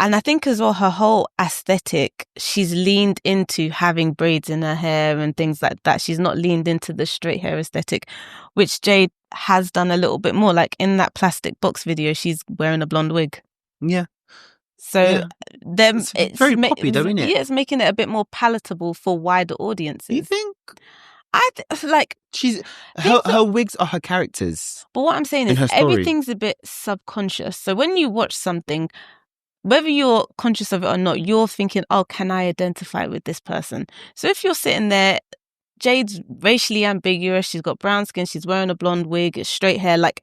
and I think as well, her whole aesthetic, she's leaned into having braids in her hair and things like that. She's not leaned into the straight hair aesthetic, which Jade has done a little bit more. Like in that Plastic Box video, she's wearing a blonde wig. Yeah. So it's very poppy though, isn't it? Yeah, it's making it a bit more palatable for wider audiences. You think? She's her wigs are her characters. But what I'm saying is everything's a bit subconscious. So when you watch something, whether you're conscious of it or not, you're thinking, oh, can I identify with this person? So if you're sitting there, Jade's racially ambiguous, she's got brown skin, she's wearing a blonde wig, straight hair, like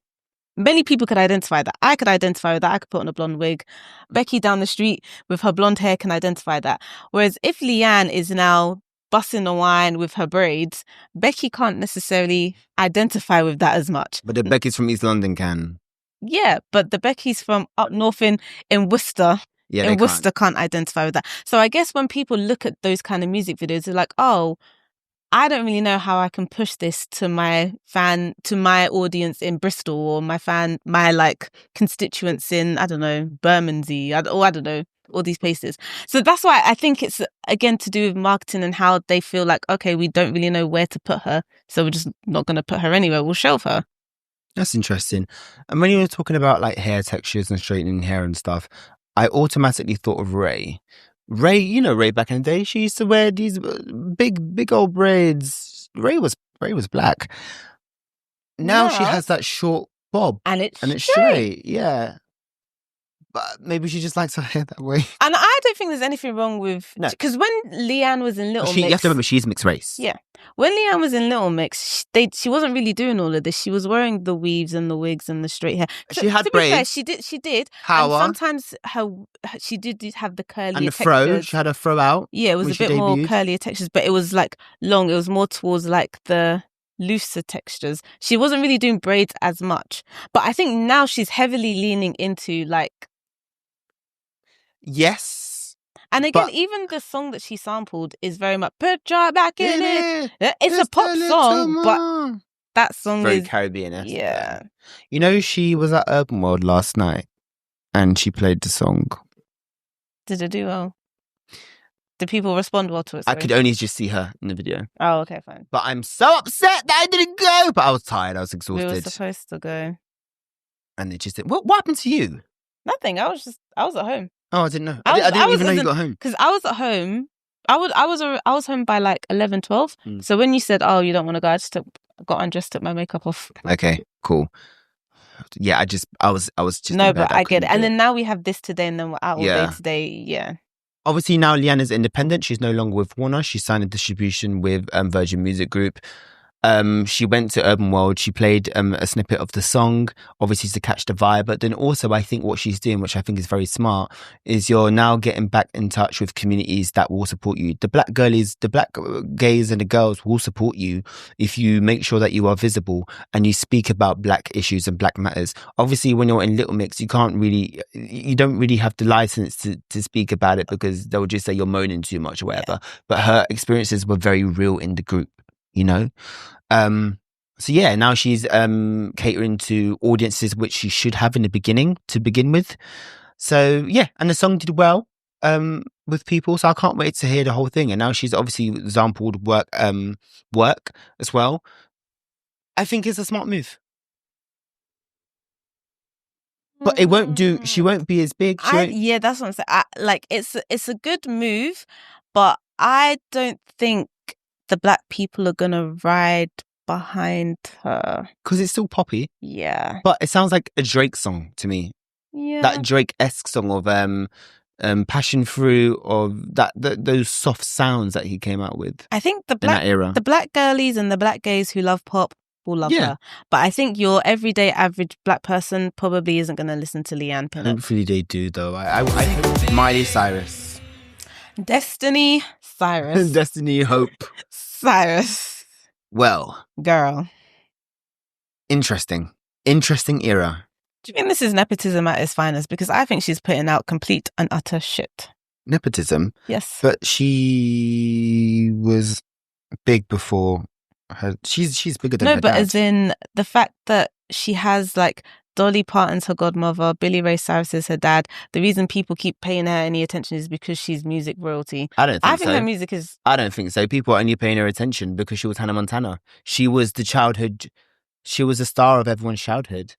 many people could identify that. I could identify with that. I could put on a blonde wig. Becky down the street with her blonde hair can identify that. Whereas if Leigh-Anne is now busting a wine with her braids, Becky can't necessarily identify with that as much. But the Becky's from East London can. Yeah, but the Becky's from up north in Worcester, Worcester can't identify with that. So I guess when people look at those kind of music videos, they're like, oh, I don't really know how I can push this to my audience in Bristol, or my like constituents in, I don't know, Bermondsey, I don't know, all these places. So that's why I think it's, again, to do with marketing and how they feel like, okay, we don't really know where to put her, so we're just not going to put her anywhere. We'll shelve her. That's interesting. And when you were talking about like hair textures and straightening hair and stuff, I automatically thought of Rae. Rae, you know Rae back in the day, she used to wear these big old braids. Rae was black. Now she has that short bob. And it's straight. Yeah. But maybe she just likes her hair that way. And I don't think there's anything wrong with... Because when Leigh-Anne was in Little Mix... You have to remember, she's mixed race. Yeah. When Leigh-Anne was in Little Mix, she wasn't really doing all of this. She was wearing the weaves and the wigs and the straight hair. She had braids. Fair, she did. How? And sometimes she did have the curly and the textures. fro. She had a fro out. Yeah, it was a bit more curly textures, but it was like long. It was more towards like the looser textures. She wasn't really doing braids as much. But I think now she's heavily leaning into like... Yes. And again, even the song that she sampled is very much put your back in it. It's a pop song, but that song very is Caribbean-esque. Yeah. You know, she was at Urban World last night and she played the song. Did it do well? Did people respond well to it? Sorry? I could only just see her in the video. Oh, okay, fine. But I'm so upset that I didn't go. But I was tired. I was exhausted. We were supposed to go. And it just... What happened to you? Nothing. I was at home. Oh, I didn't know. I didn't even know you got home. Because I was at home. I was home by like 11, 12. So when you said, oh, you don't want to go, I just got undressed, took my makeup off. Okay, cool. Yeah, I was just... No, but I get it. And then now we have this today and then we're out all day today. Yeah. Obviously now Leigh-Anne is independent. She's no longer with Warner. She signed a distribution with Virgin Music Group. She went to Urban World. She played a snippet of the song, obviously to catch the vibe. But then also, I think what she's doing, which I think is very smart, is you're now getting back in touch with communities that will support you. The black girlies, the black gays and the girls will support you if you make sure that you are visible and you speak about black issues and black matters. Obviously, when you're in Little Mix, you don't really have the license to speak about it because they'll just say you're moaning too much or whatever. Yeah. But her experiences were very real in the group, you know? So yeah, now she's catering to audiences which she should have in the beginning to begin with. So yeah, and the song did well with people, so I can't wait to hear the whole thing. And now she's obviously sampled work as well. I think it's a smart move. But it won't do. She won't be as big. Yeah, that's what I'm saying. It's a good move, but I don't think the black people are gonna ride behind her because it's still poppy. Yeah, but it sounds like a Drake song to me. Yeah, that Drake-esque song of passion fruit, of those soft sounds that he came out with I think the in that era. black girlies and the black gays who love pop will love Yeah. her. But I think your everyday average black person probably isn't going to listen to Leigh-Anne Pinnock. Hopefully they do, though. I hope Miley Cyrus. Destiny Cyrus. Destiny Hope. Cyrus. Well, Girl. interesting era. Do you think this is nepotism at its finest? Because I think she's putting out complete and utter shit. Nepotism? Yes. But she was big before her. She's bigger than her No, but dad. as in the fact that she has like Dolly Parton's her godmother, Billy Ray Cyrus is her dad. The reason people keep paying her any attention is because she's music royalty. I don't think I think so. her music is... I don't think so. People are only paying her attention because she was Hannah Montana. She was the childhood... She was the star of everyone's childhood.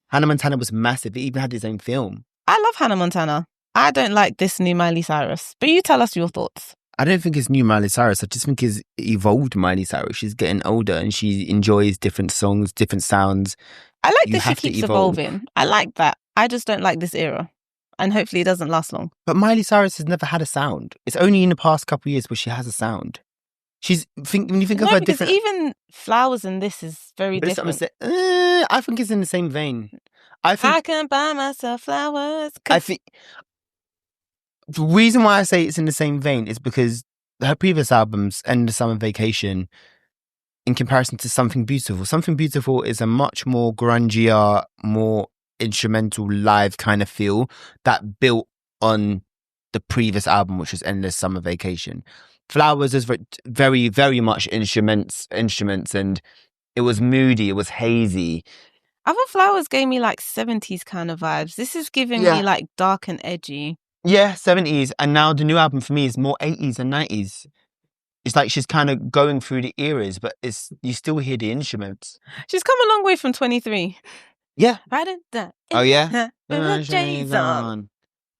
Hannah Montana was massive. It even had its own film. I love Hannah Montana. I don't like this new Miley Cyrus. But you tell us your thoughts. I don't think it's new Miley Cyrus. I just think it's evolved Miley Cyrus. She's getting older and she enjoys different songs, different sounds. I like You that she have to keeps evolve. evolving. I like that. I just don't like this era. And hopefully it doesn't last long. But Miley Cyrus has never had a sound. It's only in the past couple of years where she has a sound. When you think of No, her because different... even Flowers and this is very But it's different. I think it's in the same vein. I I think... can buy myself flowers. I think... The reason why I say it's in the same vein is because her previous albums, End of Summer Vacation, in comparison to Something Beautiful. Something Beautiful is a much more grungier, more instrumental live kind of feel that built on the previous album, which was Endless Summer Vacation. Flowers is very, very much instruments, and it was moody, it was hazy. I thought Flowers gave me like 70s kind of vibes. This is giving me like dark and edgy. Yeah, 70s. And now the new album for me is more 80s and 90s. It's like she's kind of going through the eras, but you still hear the instruments. She's come a long way from 23. Yeah. Right in that. Oh, yeah? J's on.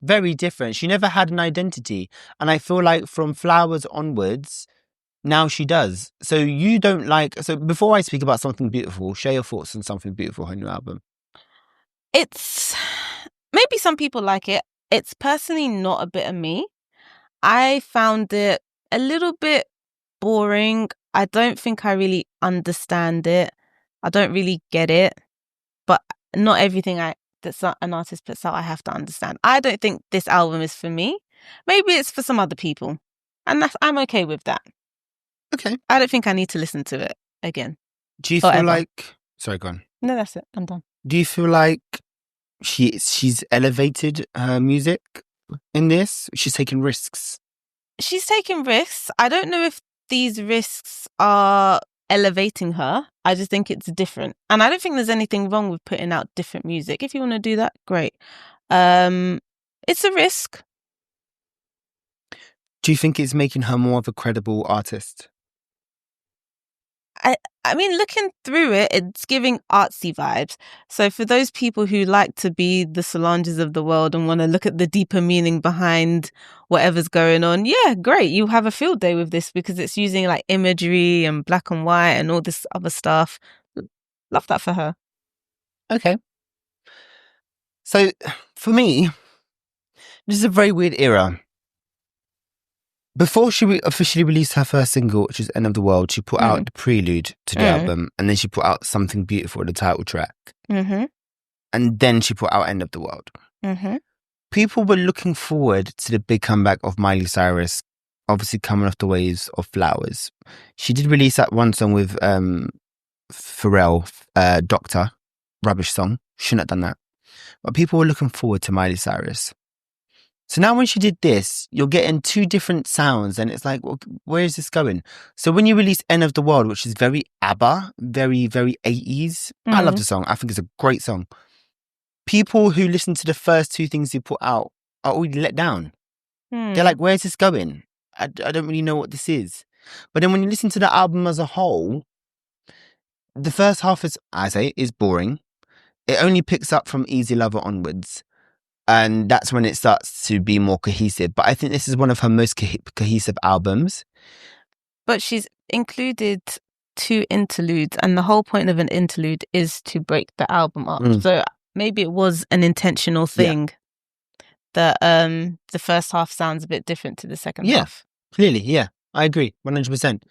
Very different. She never had an identity. And I feel like from Flowers onwards, now she does. So you don't like... So before I speak about Something Beautiful, share your thoughts on Something Beautiful, her new album. It's... Maybe some people like it. It's personally not a bit of me. I found it a little bit boring. I don't think I really understand it. I don't really get it. But not everything that an artist puts out I have to understand. I don't think this album is for me. Maybe it's for some other people. And I'm okay with that. Okay. I don't think I need to listen to it again. Do you Or feel ever. like... Sorry, go on. No, that's it. I'm done. Do you feel like she's elevated her music in this? She's taking risks. She's taking risks. I don't know if these risks are elevating her. I just think it's different. And I don't think there's anything wrong with putting out different music. If you want to do that, great. It's a risk. Do you think it's making her more of a credible artist? I mean, looking through it, it's giving artsy vibes. So for those people who like to be the Solanges of the world and want to look at the deeper meaning behind whatever's going on, yeah, great. You have a field day with this because it's using like imagery and black and white and all this other stuff. Love that for her. Okay. So for me, this is a very weird era. Before she officially released her first single, which is End of the World, she put out the prelude to the album, and then she put out Something Beautiful, the title track. Mm-hmm. And then she put out End of the World. Mm-hmm. People were looking forward to the big comeback of Miley Cyrus, obviously coming off the waves of Flowers. She did release that one song with Pharrell, Doctor, rubbish song. Shouldn't have done that. But people were looking forward to Miley Cyrus. So now when she did this, you're getting two different sounds and it's like, well, where is this going? So when you release End of the World, which is very ABBA, very, very 80s, I love the song. I think it's a great song. People who listen to the first two things you put out are already let down. They're like, where's this going? I don't really know what this is. But then when you listen to the album as a whole, the first half is boring. It only picks up from Easy Lover onwards. And that's when it starts to be more cohesive. But I think this is one of her most cohesive albums. But she's included 2 interludes, and the whole point of an interlude is to break the album up. So maybe it was an intentional thing. that the first half sounds a bit different to the second Yeah. half. Clearly, yeah. I agree, 100%.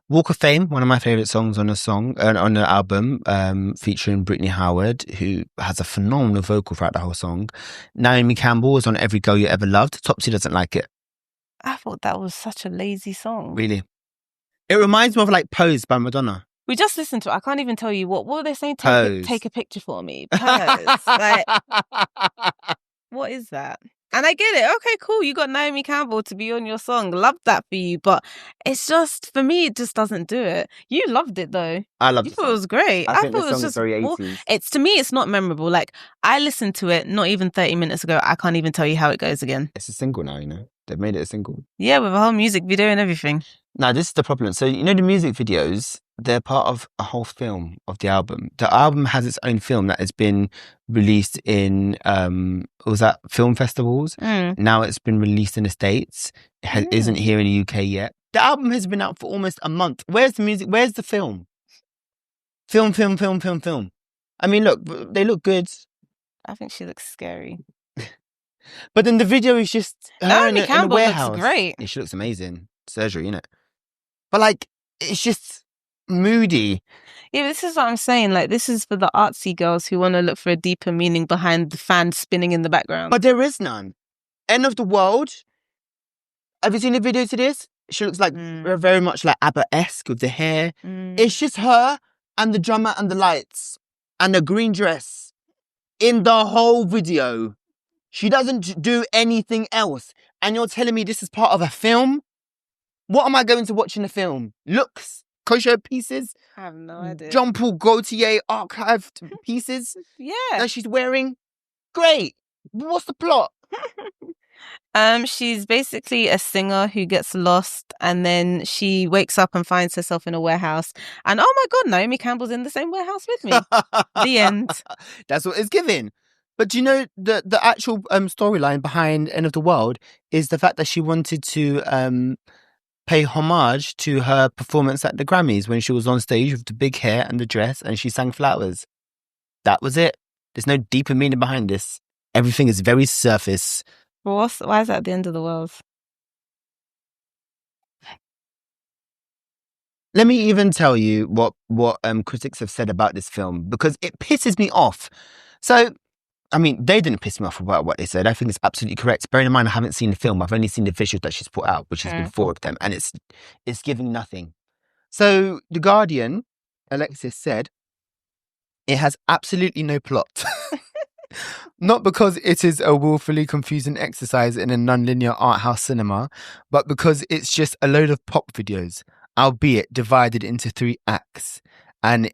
Walk of Fame, one of my favourite songs on the album, featuring Brittany Howard, who has a phenomenal vocal throughout the whole song. Naomi Campbell is on Every Girl You Ever Loved. Topsy doesn't like it. I thought that was such a lazy song. Really? It reminds me of like Pose by Madonna. We just listened to it. I can't even tell you what were they saying? Pose. Take a picture for me. Pose. Like, what is that? And I get it. Okay, cool. You got Naomi Campbell to be on your song. Love that for you. But it's just, for me, it just doesn't do it. You loved it though. I love You the thought song. it was great. I think thought the it was song is just very 80s. It's, to me, it's not memorable. Like, I listened to it not even 30 minutes ago. I can't even tell you how it goes again. It's a single now, you know. They've made it a single. Yeah, with a whole music video and everything. Now, this is the problem. So, you know, the music videos, they're part of a whole film of the album. The album has its own film that has been released in, was that film festivals? Now it's been released in the States. It isn't here in the UK yet. The album has been out for almost a month. Where's the music? Where's the film? Film. I mean, look, they look good. I think she looks scary. But then the video is just her in a warehouse. Looks great. Yeah, she looks amazing. Surgery, innit? But like, it's just moody. Yeah, this is what I'm saying. Like, this is for the artsy girls who want to look for a deeper meaning behind the fan spinning in the background. But there is none. End of the World. Have you seen the video to this? She looks like very much like ABBA-esque with the hair. It's just her and the drummer and the lights and the green dress in the whole video. She doesn't do anything else. And you're telling me this is part of a film? What am I going to watch in the film? Looks? Kosher pieces? I have no idea. Jean-Paul Gaultier archived pieces Yeah. that she's wearing? Great. What's the plot? She's basically a singer who gets lost and then she wakes up and finds herself in a warehouse. And oh my God, Naomi Campbell's in the same warehouse with me. The end. That's what it's giving. But do you know the actual storyline behind End of the World is the fact that she wanted to pay homage to her performance at the Grammys when she was on stage with the big hair and the dress and she sang Flowers. That was it. There's no deeper meaning behind this. Everything is very surface. Why is that at the end of the world? Let me even tell you what critics have said about this film because it pisses me off. So, I mean, they didn't piss me off about what they said. I think it's absolutely correct. Bearing in mind, I haven't seen the film. I've only seen the visuals that she's put out, which has been 4 of them, and it's giving nothing. So, The Guardian, Alexis said, it has absolutely no plot. Not because it is a willfully confusing exercise in a non-linear art house cinema, but because it's just a load of pop videos, albeit divided into 3 acts and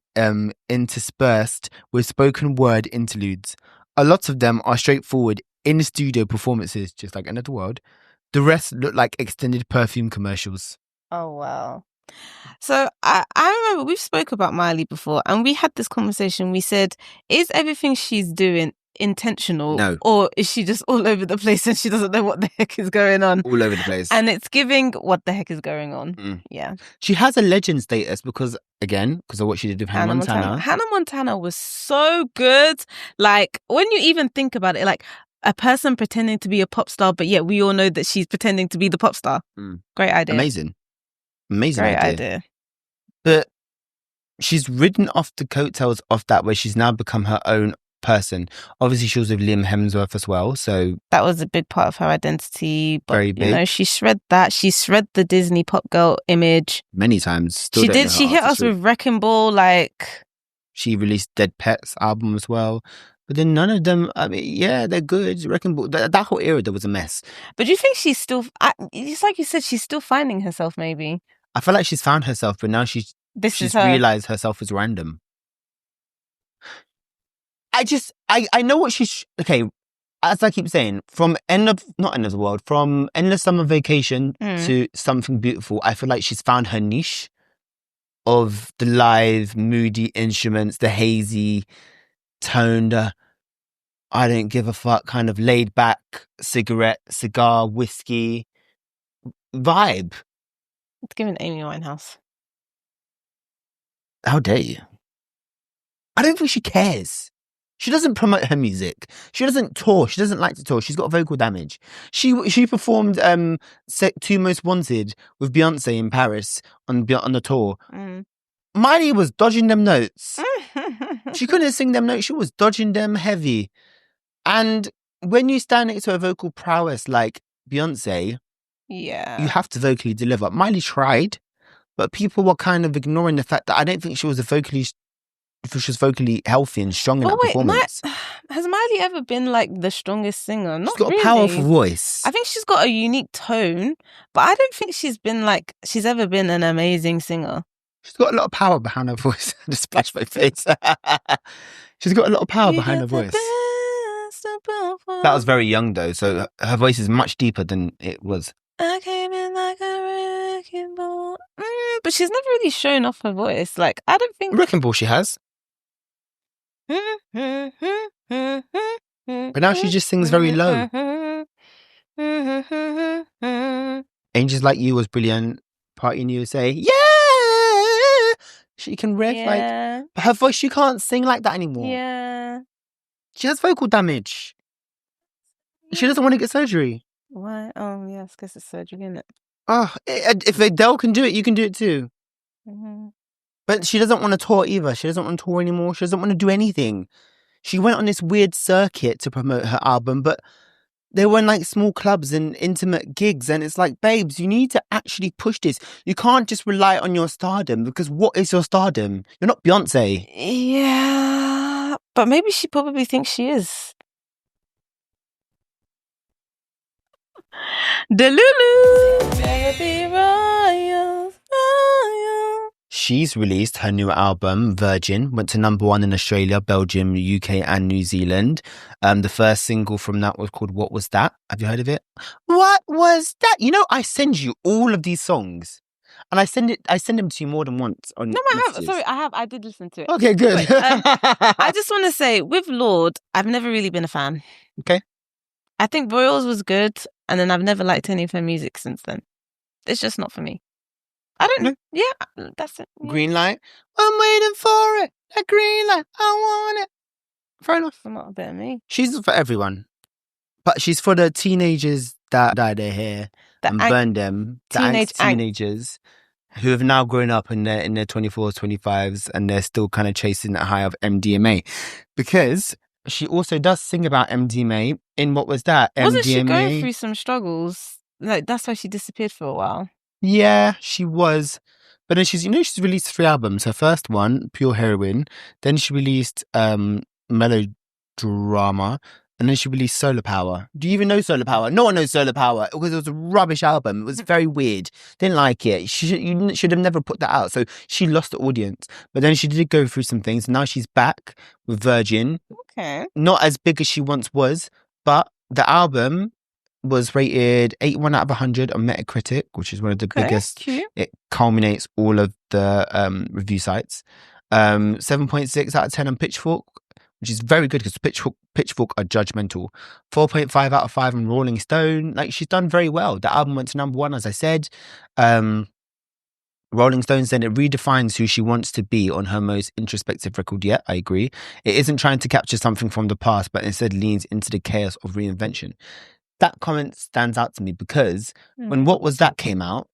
interspersed with spoken word interludes. A lot of them are straightforward in-studio performances, just like End of the World. The rest look like extended perfume commercials. Oh, wow. So I remember we've spoke about Miley before and we had this conversation. We said, is everything she's doing intentional? No. Or is she just all over the place and she doesn't know what the heck is going on? All over the place. And it's giving what the heck is going on. Yeah. She has a legend status because of what she did with Hannah Montana. Hannah Montana was so good. Like, when you even think about it, like a person pretending to be a pop star, but yet we all know that she's pretending to be the pop star. Great idea. Amazing Great idea. But she's ridden off the coattails of that, where she's now become her own person. Obviously, she was with Liam Hemsworth as well, so that was a big part of her identity. But, very big. You know, she shred that. She shred the Disney pop girl image many times. Still she did. She hit us with Wrecking Ball. Like, she released Dead Pets album as well. But then none of them, I mean, yeah, they're good. Wrecking Ball, that whole era, there was a mess. But do you think she's still, it's like you said, she's still finding herself maybe? I feel like she's found herself, but now she's realised herself is random. I know what okay, as I keep saying, from not End of the World, from Endless Summer Vacation to Something Beautiful, I feel like she's found her niche of the live, moody instruments, the hazy, toned, I don't give a fuck, kind of laid back cigar, whiskey vibe. It's giving Amy Winehouse. How dare you? I don't think she cares. She doesn't promote her music. She doesn't tour. She doesn't like to tour. She's got vocal damage. She performed Two Most Wanted with Beyonce in Paris on the tour. Miley was dodging them notes. She couldn't sing them notes. She was dodging them heavy. And when you stand next to a vocal prowess like Beyonce, Yeah. you have to vocally deliver. Miley tried, but people were kind of ignoring the fact that I don't think she was vocally healthy and strong in that performance. Has Miley ever been like the strongest singer? Not She's got really. a powerful voice. I think she's got a unique tone, but I don't think she's ever been an amazing singer. She's got a lot of power behind her voice. I just splashed my face. She's got a lot of power behind her voice. That was very young though, so her voice is much deeper than it was. I came in like a wrecking ball. But she's never really shown off her voice. Like, I don't think... Wrecking ball she has. But now she just sings very low. Angels Like You was brilliant. Party in USA. Yeah! She can riff but her voice, she can't sing like that anymore. Yeah. She has vocal damage. She doesn't want to get surgery. Why? Oh, yes, because it's surgery, isn't it? Oh, if Adele can do it, you can do it too. But she doesn't want to tour either. She doesn't want to tour anymore. She doesn't want to do anything. She went on this weird circuit to promote her album, but they were in like small clubs and intimate gigs. And it's like, babes, you need to actually push this. You can't just rely on your stardom, because what is your stardom? You're not Beyonce. Yeah. But maybe she probably thinks she is. Delulu. She's released her new album, Virgin, went to #1 in Australia, Belgium, UK and New Zealand. The first single from that was called What Was That? Have you heard of it? What was that? You know, I send you all of these songs. And I send them to you more than once on No, I have. messages. Sorry, I did listen to it. Okay, good. Wait, I just want to say, with Lorde, I've never really been a fan. Okay. I think Royals was good, and then I've never liked any of her music since then. It's just not for me. I don't know. Yeah, that's it. Yeah. Green light. I'm waiting for it. A green light. I want it. Fair enough. Not a bit of me. She's for everyone. But she's for the teenagers that dye their hair and burn them. Teenagers who have now grown up in their 24s, 25s, and they're still kind of chasing that high of MDMA. Because she also does sing about MDMA in What Was That? Wasn't MDMA. she going through some struggles? Like, that's why she disappeared for a while. Yeah, she was. But then she's released 3 albums. Her first one, Pure Heroin. Then she released Melodrama. And then she released Solar Power. Do you even know Solar Power? No one knows Solar Power because it was a rubbish album. It was very weird. Didn't like it. You should have never put that out. So she lost the audience. But then she did go through some things. Now she's back with Virgin. Okay. Not as big as she once was, but the album was rated 81 out of 100 on Metacritic, which is one of the biggest. Cute. It culminates all of the review sites. 7.6 out of 10 on Pitchfork, which is very good because Pitchfork are judgmental. 4.5 out of 5 on Rolling Stone. Like, she's done very well. The album went to #1, as I said. Rolling Stone said it redefines who she wants to be on her most introspective record yet. I agree. It isn't trying to capture something from the past, but instead leans into the chaos of reinvention. That comment stands out to me because when What Was That came out,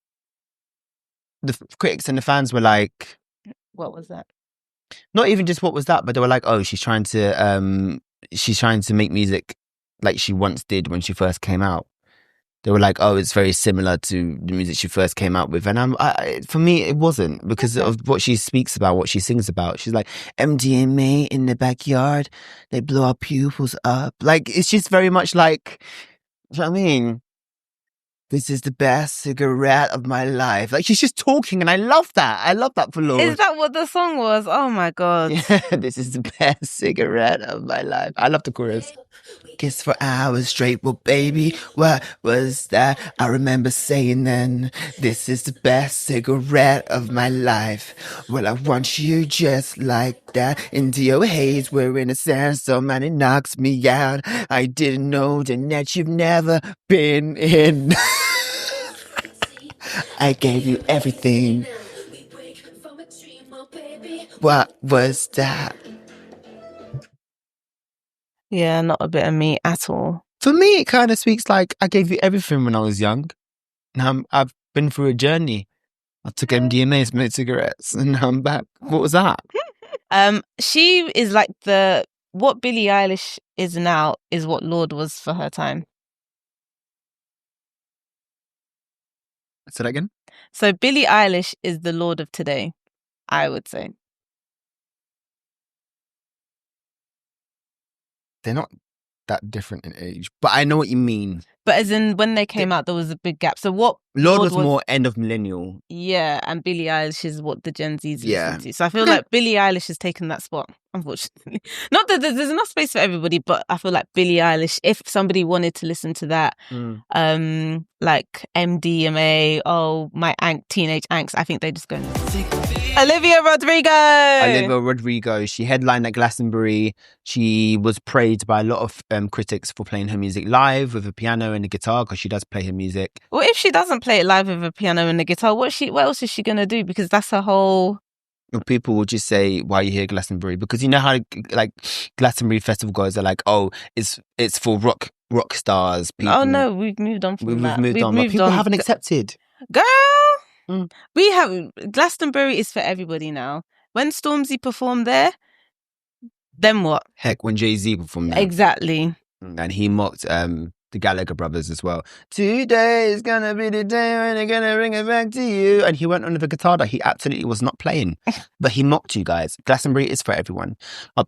the critics and the fans were like, what was that? Not even just What Was That, but they were like, oh, she's trying to make music like she once did when she first came out. They were like, oh, it's very similar to the music she first came out with. And for me, it wasn't, because of what she speaks about, what she sings about. She's like, MDMA in the backyard, they blow our pupils up. Like, it's just very much like, you know what I mean? This is the best cigarette of my life. Like, she's just talking, and I love that. I love that for Lorde. Is that what the song was? Oh my God. Yeah, this is the best cigarette of my life. I love the chorus. Kiss for hours straight. Well, baby, what was that? I remember saying then, this is the best cigarette of my life. Well, I want you just like that. Into your haze, we're in a sandstorm and it knocks me out. I didn't know that you've never been in. I gave you everything. What was that? Yeah, not a bit of me at all. For me, it kind of speaks like I gave you everything when I was young. Now I've been through a journey. I took MDMA, smoked cigarettes, and now I'm back. What was that? She is like what Billie Eilish is now is what Lorde was for her time. Say that again? So Billie Eilish is the Lorde of today, I would say. They're not that different in age, but I know what you mean. But as in when they came out, there was a big gap. So what Lorde was more end of millennial. Yeah, and Billie Eilish is what the Gen Z's Yeah. listen to. So I feel like Billie Eilish has taken that spot, unfortunately. Not that there's enough space for everybody, but I feel like Billie Eilish, if somebody wanted to listen to that, like MDMA, my teenage angst, I think they just go and listen. Olivia Rodrigo. She headlined at Glastonbury. She was praised by a lot of critics for playing her music live with a piano and a guitar, because she does play her music. Well, if she doesn't play it live with a piano and a guitar, what else is she going to do? Because that's her whole... People will just say, why are you here, Glastonbury? Because you know how like Glastonbury festival goers are like, oh, it's for rock stars. People. Oh no, we've moved on from that. We've moved on. People haven't accepted. Girl, we have... Glastonbury is for everybody now. When Stormzy performed there, then what? Heck, when Jay-Z performed there. Exactly. And he mocked the Gallagher brothers as well. Today is gonna be the day when they're gonna bring it back to you. And he went on with a guitar that he absolutely was not playing. But he mocked you guys. Glastonbury is for everyone.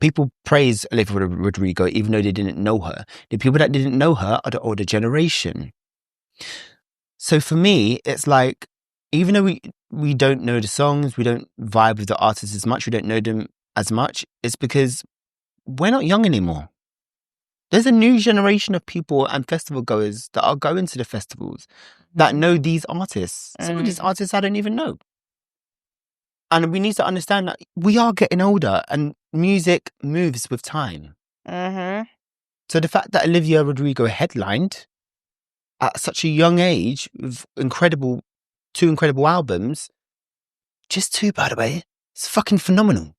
People praise Olivia Rodrigo even though they didn't know her. The people that didn't know her are the older generation. So for me, it's like, even though we don't know the songs, we don't vibe with the artists as much, we don't know them as much, it's because we're not young anymore. There's a new generation of people and festival goers that are going to the festivals that know these artists. Some of these artists I don't even know. And we need to understand that we are getting older and music moves with time. So the fact that Olivia Rodrigo headlined at such a young age with two incredible albums, just two, by the way, it's fucking phenomenal.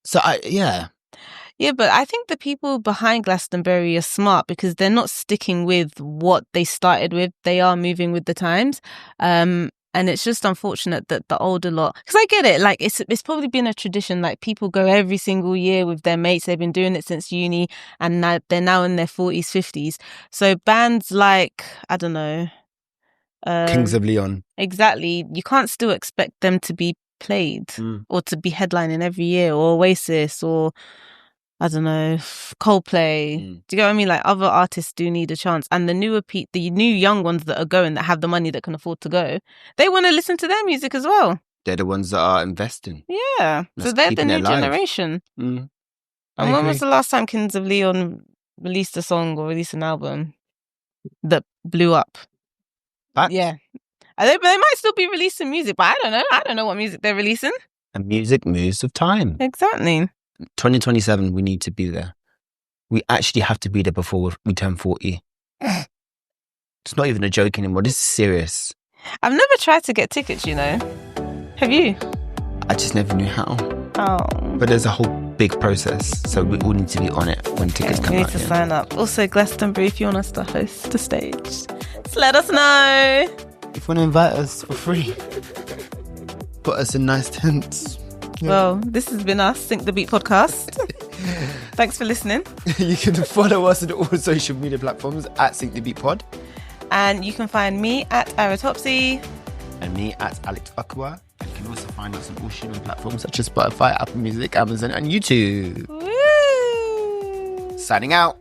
So Yeah, but I think the people behind Glastonbury are smart because they're not sticking with what they started with. They are moving with the times. And it's just unfortunate that the older lot, because I get it, like it's probably been a tradition, like people go every single year with their mates. They've been doing it since uni and now they're now in their 40s, 50s. So bands like, I don't know. Kings of Leon. Exactly. You can't still expect them to be played or to be headlining every year, or Oasis, or I don't know, Coldplay. Do you get what I mean? Like other artists do need a chance, and the new young ones that are going, that have the money, that can afford to go, they want to listen to their music as well. They're the ones that are investing. Yeah, so they're the new generation. And when was the last time Kings of Leon released a song or released an album that blew up? Yeah. They might still be releasing music, but I don't know. I don't know what music they're releasing. And music moves with time. Exactly. 2027, we need to be there. We actually have to be there before we turn 40. It's not even a joke anymore. This is serious. I've never tried to get tickets, you know. Have you? I just never knew how. Oh. But there's a whole big process, so we all need to be on it when tickets come out. We need to sign up. Also, Glastonbury, if you want us to host the stage, just let us know. If you want to invite us for free, put us in nice tents. Yeah. Well, this has been us, Sync the Beat podcast. Thanks for listening. You can follow us on all social media platforms at Sync the Beat Pod. And you can find me at Aratopsy. And me at Alex Akwa. You can also find us on all streaming platforms such as Spotify, Apple Music, Amazon, and YouTube. Woo! Signing out.